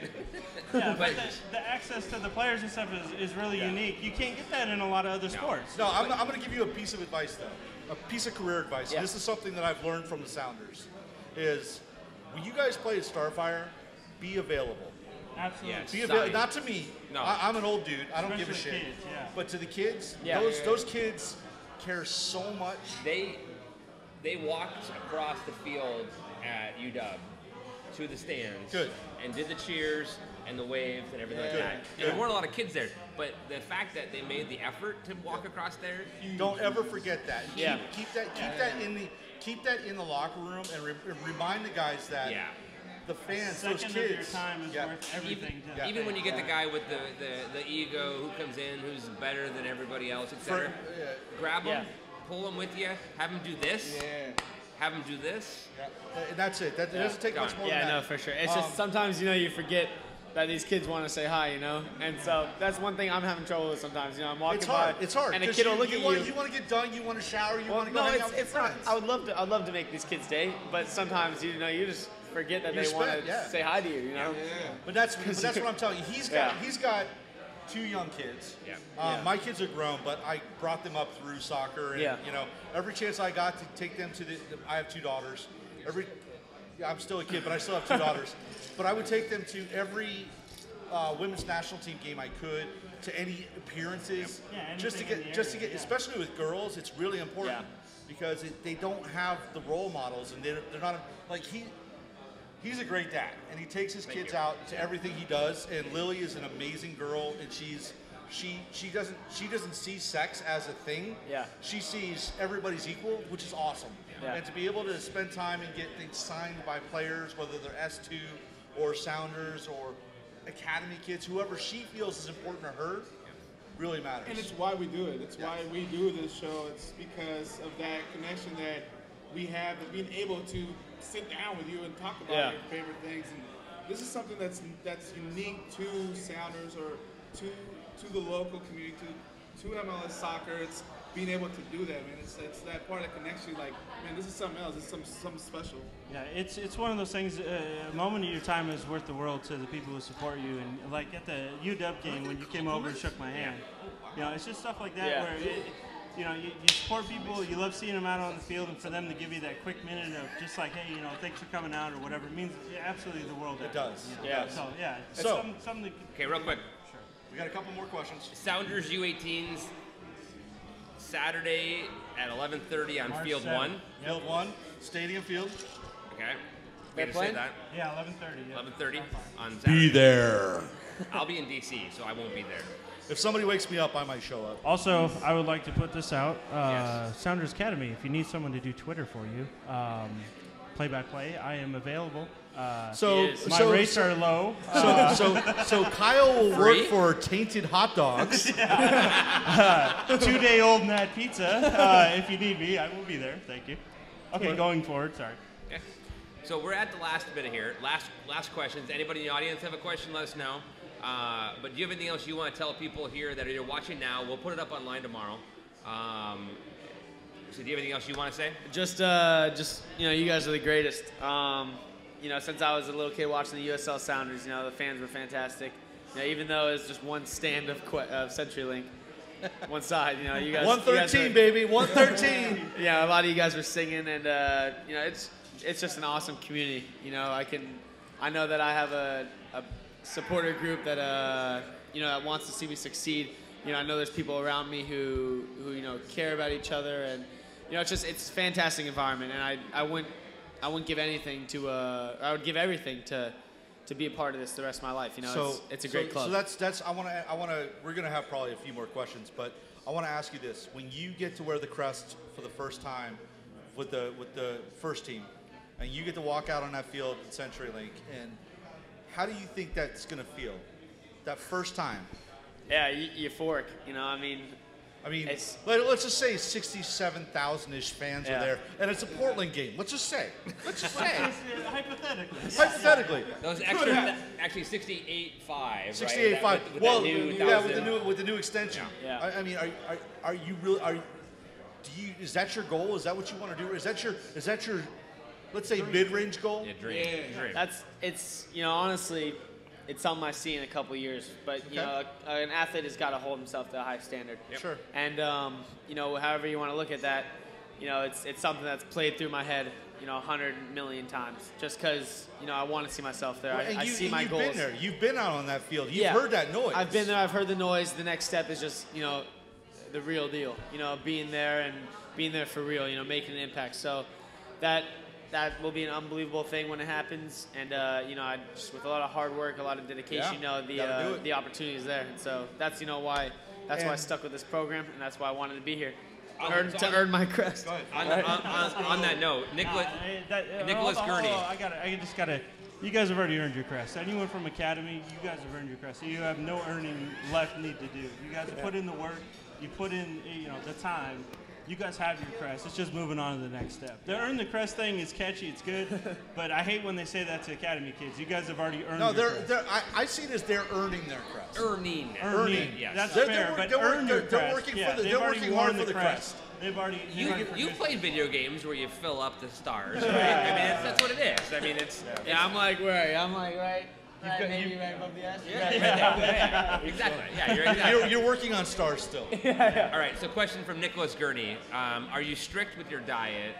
Yeah, but the access to the players and stuff is really unique. You can't get that in a lot of other sports. No, I'm going to give you a piece of advice though, a piece of career advice. Yeah. And this is something that I've learned from the Sounders. Is when you guys play at Starfire, be available. Absolutely. Yes. Be available. Not to me. No. I'm an old dude. I don't give a shit. Especially kids, yeah. But to the kids, Yeah. those kids care so much. They walked across the field at UW to the stands. Good. And did the cheers and the waves and everything like Good. that. And there weren't a lot of kids there, but the fact that they made the effort to walk across there. Don't ever forget that. Yeah. Keep that in the locker room and remind the guys that the fans, those Second kids, of your time is worth everything. Even when you get the guy with the ego who comes in, who's better than everybody else, etc. Grab him, pull him with you, have him do this. Have him do this. And that's it. It doesn't take much more than that. Yeah, no, for sure. It's just sometimes you forget that these kids want to say hi, and so that's one thing I'm having trouble with sometimes. I'm walking by. It's hard. And a kid will look at you. You want to get done. You want to shower. You want to go No, hang out with it's your not. friends. I'd love to make these kids day, but sometimes you just forget that they want to say hi to you. But that's what I'm telling you. He's got 2 young kids. My kids are grown, but I brought them up through soccer, and every chance I got to take them to I have 2 daughters. I'm still a kid, but I still have 2 daughters. But I would take them to every women's national team game I could. to any appearances. Yeah, just to anything in get, the area, yeah. especially with girls, it's really important Yeah. because they don't have the role models, and they're not like he's a great dad, and he takes his kids out to everything he does. And Lily is an amazing girl, and she doesn't see sex as a thing. Yeah. She sees everybody's equal, which is awesome. Yeah. And to be able to spend time and get things signed by players, whether they're S2 or Sounders or Academy kids, whoever she feels is important to her, really matters. And it's why we do it. It's why we do this show. It's because of that connection that we have, of being able to sit down with you and talk about your favorite things. And this is something that's unique to Sounders or to the local community, to MLS soccer. It's being able to do that, man. It's that part that connects you. Like, man, this is something else. It's something special. Yeah, it's one of those things. A moment of your time is worth the world to the people who support you. And like at the UW game when you came over and shook my hand, you know, it's just stuff like that where you support people. You love seeing them out on the field, and for them to give you that quick minute of just like, hey, you know, thanks for coming out or whatever, it means absolutely the world. It does. You know? Yeah. So yeah, it's So- something. Okay, real quick. We got a couple more questions. Sounders U18s Saturday at 11:30 on March Field 7th. 1. Field 1, Stadium Field. Okay. They're Way to say playing? that. Yeah, 11:30. Yeah. 11:30 on Saturday. there. I'll be in DC, so I won't be there. If somebody wakes me up, I might show up. Also, I would like to put this out. Yes. Sounders Academy, if you need someone to do Twitter for you, play-by-play, I am available. So, My rates are low. so Kyle will Free? work for Tainted Hot Dogs. 2-day-old Nat Pizza. If you need me, I will be there. Thank you. Okay, going forward. Sorry. Okay. So we're at the last bit of here. Last questions. Anybody in the audience have a question? Let us know. But do you have anything else you want to tell people here that are watching now? We'll put it up online tomorrow. So do you have anything else you want to say? Just you know, you guys are the greatest. You know, since I was a little kid watching the USL Sounders, you know, the fans were fantastic. You know, even though it's just one stand of CenturyLink, one side. You know, you guys. 113, baby, 113. Yeah, a lot of you guys were singing, and you know, it's just an awesome community. You know, I know that I have a supporter group that you know, that wants to see me succeed. You know, I know there's people around me who you know, care about each other, and you know, it's a fantastic environment, and I wouldn't give anything to I would give everything to be a part of this the rest of my life. You know, it's a great club. So that's I want to we're gonna have probably a few more questions, but I want to ask you this: when you get to wear the crest for the first time with the first team, and you get to walk out on that field at CenturyLink, and how do you think that's gonna feel that first time? Yeah, euphoric. You know, I mean, let's just say 67,000-ish fans are there, and it's a Portland game. Let's just say. Hypothetically. Hypothetically. Those extra, actually 68.5. 68.5. Right? Well, that new yeah, 1,000. with the new extension. Yeah. I mean, are you really? Is that your goal? Is that what you want to do? Is that your let's say mid-range goal? Yeah, dream. it's you know, honestly, it's something I see in a couple of years. But you know, an athlete has got to hold himself to a high standard. Yep. Sure. And you know, however you want to look at that, you know, it's something that's played through my head, you know, 100 million times. Just because, you know, I want to see myself there. I see my goals. You've been there. You've been out on that field. You've Yeah. heard that noise. I've been there. I've heard the noise. The next step is just, you know, the real deal. You know, being there and being there for real. You know, making an impact. So that will be an unbelievable thing when it happens. And you know, just with a lot of hard work, a lot of dedication, you know, the opportunity is there. And so that's, you know, why I stuck with this program, and that's why I wanted to be here. To earn my crest. On that note, Nicholas Gurney. I just gotta. You guys have already earned your crest. Anyone from Academy, you guys have earned your crest. So you have no earning left need to do. You guys have put in the work. You put in, you know, the time. You guys have your crest. It's just moving on to the next step. The earn the crest thing is catchy. It's good, but I hate when they say that to Academy kids. You guys have already earned. No, your crest. I see it as they're earning their crest. Earning. Yes. That's They're fair, wor- but they're earn your wor- they're crest. working Yeah, for the- they've they're already working worn hard for the crest. They've already. You played video games where you fill up the stars, right? I mean, that's what it is. I mean, it's. Yeah, I'm like right maybe right above the S. Yeah. Exactly. Yeah, you're exactly. You're working on stars still. All right. So, question from Nicholas Gurney: are you strict with your diet?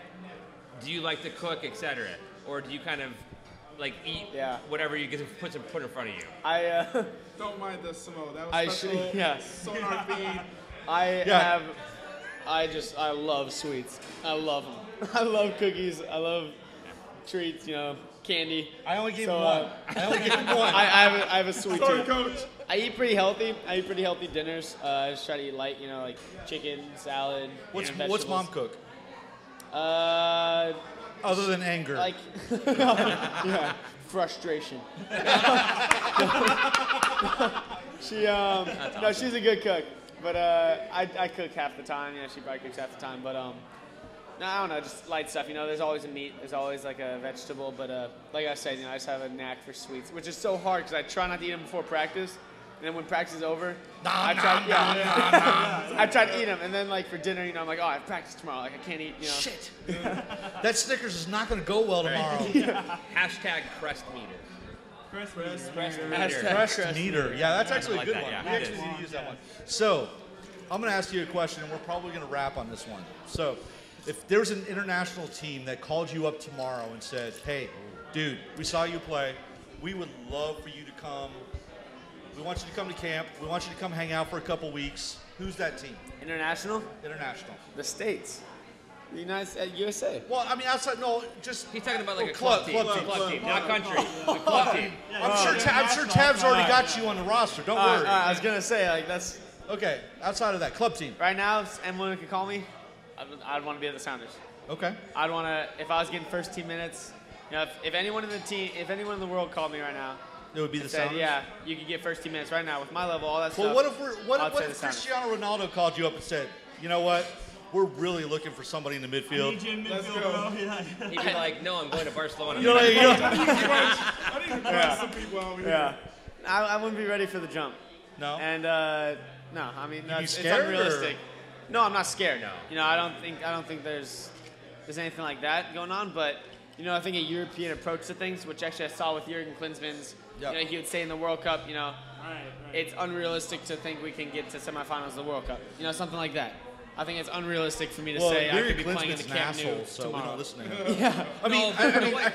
Do you like to cook, etc., or do you kind of like eat Yeah. whatever you get to put in front of you. Don't mind the smoke. That I was special. yeah. SonarFeed. I love sweets. I love them. I love cookies. I love treats, candy. I only gave So, him one. I only gave him one. I have a sweet Sorry, tooth. coach. I eat pretty healthy. I eat pretty healthy dinners. I just try to eat light, like chicken, salad. What's vegetables. mom cook? Other than anger. Like, yeah, frustration. She's a good cook, but I cook half the time. She probably cooks half the time, but no, I don't know, just light stuff. There's always a meat, there's always like a vegetable, but like I said, I just have a knack for sweets, which is so hard because I try not to eat them before practice, and then when practice is over, I try to eat them, and then like for dinner, I'm like, oh, I have practice tomorrow, like I can't eat, Shit. That Snickers is not going to go well tomorrow. Hashtag crest meter. Crest meter. Yeah, that's actually a like good that, one. yeah. We actually need to use that one. So, I'm going to ask you a question, and we're probably going to wrap on this one. So, if there's an international team that called you up tomorrow and said, hey, dude, we saw you play. We would love for you to come. We want you to come to camp. We want you to come hang out for a couple weeks. Who's that team? International? International. The States. The USA. Well, I mean, outside, no, just... He's talking about like a club club team, not country. The club team. I'm sure Tab's already got you on the roster. Don't worry. I was going to say, like, that's... Okay, outside of that, club team. Right now, if anyone could call me, I'd want to be at the Sounders. Okay. I'd want to, if I was getting first team minutes, if anyone in the team, if anyone in the world called me right now, It would be the said, Sounders? yeah, you could get first team minutes right now with my level, all that stuff. Well, what if I'd say the if Sounders. Cristiano Ronaldo called you up and said, you know what, we're really looking for somebody in the I midfield. need you in Let's midfield, go. bro. Yeah. He'd be like, no, I'm going to Barcelona. You know, like, I need to press some people over here. Yeah. I wouldn't be ready for the jump. no? And, no, I mean, be it's scared, unrealistic. or? No, I'm not scared. No. I don't think there's anything like that going on, but, I think a European approach to things, which actually I saw with Jurgen Klinsmann's, Yep. he would say in the World Cup, Right. it's unrealistic to think we can get to semifinals of the World Cup. Something like that. I think it's unrealistic for me to say I could be playing in the Camp Nou so we tomorrow. don't listen to him. Yeah. I mean,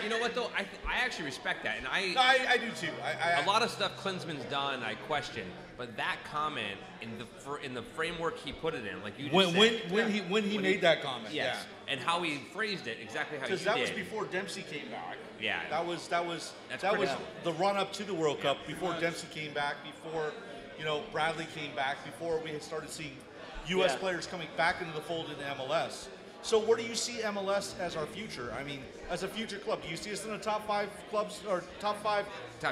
you know what though? I actually respect that, and I do too. a lot of stuff Klinsmann's done, I question, but that comment in the framework he put it in, like you just said, when he made that comment, yes, and how he phrased it, exactly how you did. because that was before Dempsey came back. Yeah. that was That's pretty cool. the run up to the World Cup before Dempsey came back, before Bradley came back, before we had started seeing U.S. players coming back into the fold in MLS. So where do you see MLS as our future? I mean, as a future club, do you see us in the top 5 clubs or top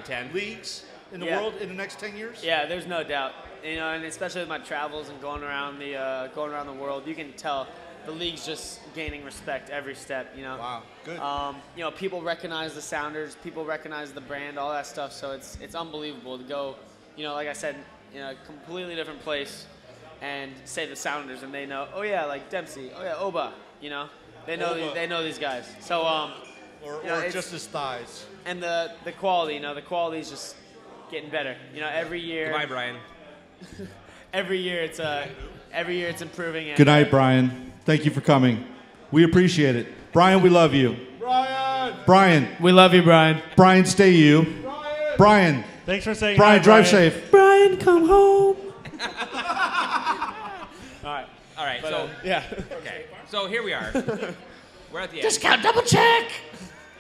10 leagues in the Yeah. world in the next 10 years? Yeah, there's no doubt. And especially with my travels and going around the world, you can tell the league's just gaining respect every step. Wow, good. People recognize the Sounders, people recognize the brand, all that stuff. So it's unbelievable to go, like I said, in a completely different place and say the Sounders, and they know, oh yeah, like Dempsey, oh yeah, Oba, they know Oba. they know these guys. So or it's- just his thighs. and the quality, the quality is just getting better. Every year. Goodbye, Brian. Every year it's improving. And, Good night, Brian. Thank you for coming. We appreciate it. Brian, we love you. Brian, We love you, Brian. Brian, stay you. Brian, Thanks for saying Brian, hi, drive Brian. safe. Brian, come home. All right, so Yeah. okay, so here we are. We're at the end. Discount double check.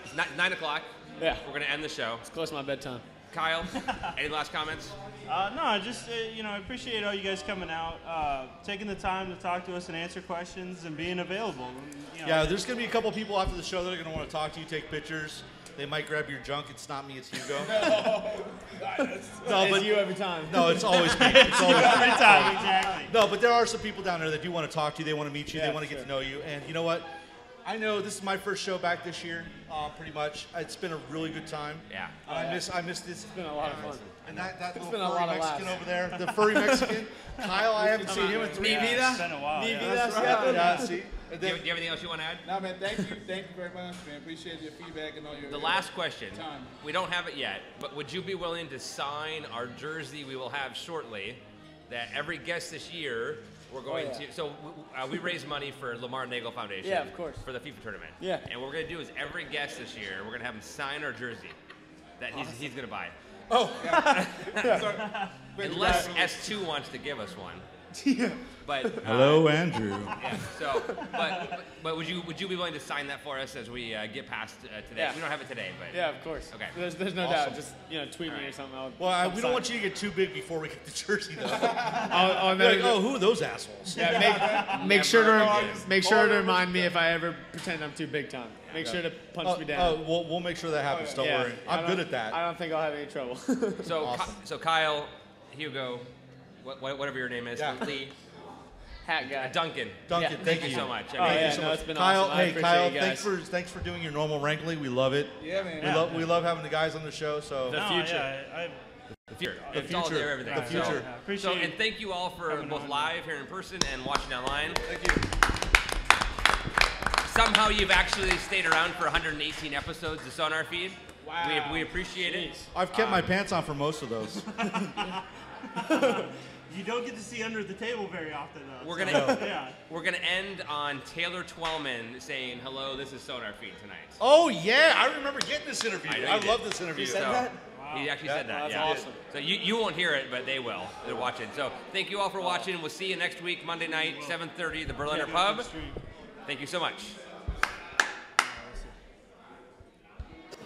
It's 9 o'clock. Yeah. We're gonna end the show. It's close to my bedtime. Kyle, any last comments? No, I just I appreciate all you guys coming out, taking the time to talk to us and answer questions and being available. Yeah, there's going to be a couple people after the show that are going to want to talk to you, take pictures. They might grab your junk. It's not me, it's Hugo. It's you every time. No, it's always me. It's always every time, exactly. No, but there are some people down there that do want to talk to you. They want to meet you. Yeah, they want to get to know you. And you know what? I know this is my first show back this year, pretty much. It's been a really good time. Yeah. I miss this. It's been a lot of fun. And that little been a furry lot of Mexican laughs. over there, the furry Mexican, Kyle, I haven't seen him in 3 Mi years. vida. It's been a while. Mi Yeah. vida. Yeah, see? And Do you then, have anything else you want to add? No, man, thank you very much, man. Appreciate your feedback and all your. The last question. Time. We don't have it yet, but would you be willing to sign our jersey we will have shortly? That every guest this year we're going to. So we raise money for Lamar Nagel Foundation. Yeah, of course. For the FIFA tournament. Yeah. And what we're gonna do is every guest this year, we're gonna have him sign our jersey that he's gonna buy. Oh, yeah. Unless S2 wants to give us one. Yeah. But Hello, Andrew. yeah. So, but would you be willing to sign that for us as we get past today? Yeah. We don't have it today, but Yeah, of course. Okay. There's no doubt. Just tweet me or something. Well, we don't want you to get too big before we get the jersey, though. Who are those assholes? Yeah, make sure to remind me if I ever pretend I'm too big time. Make sure to punch me down. We'll make sure that happens. Don't worry. I'm good at that. I don't think I'll have any trouble. So Awesome. so Kyle, Hugo, whatever your name is, Yeah. Lee, Hat guy. Thank Thank you you so much. Oh, yeah, no, it's been Kyle, awesome. I hey appreciate Kyle, you guys. thanks for doing your normal wrangling. We love it. Yeah, man. We love having the guys on the show. So The future. The future. The It's all future. there, everything. The future. So, and thank you all for both live here in person and watching online. Thank you. Somehow you've actually stayed around for 118 episodes of SonarFeed. Wow. We appreciate it. I've kept my pants on for most of those. You don't get to see under the table very often, though. We're gonna Yeah. we're gonna end on Taylor Twellman saying, "Hello, this is SonarFeed tonight." Oh, yeah. I remember getting this interview. I know I you love did. this interview. So, he actually said that. That's Yeah. awesome. So you won't hear it, but they will. They're watching. So thank you all for watching. We'll see you next week, Monday night, 7:30, the Berliner Pub. Thank you so much.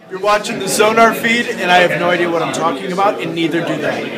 You're watching the Sonar feed, and I have no idea what I'm talking about, and neither do they.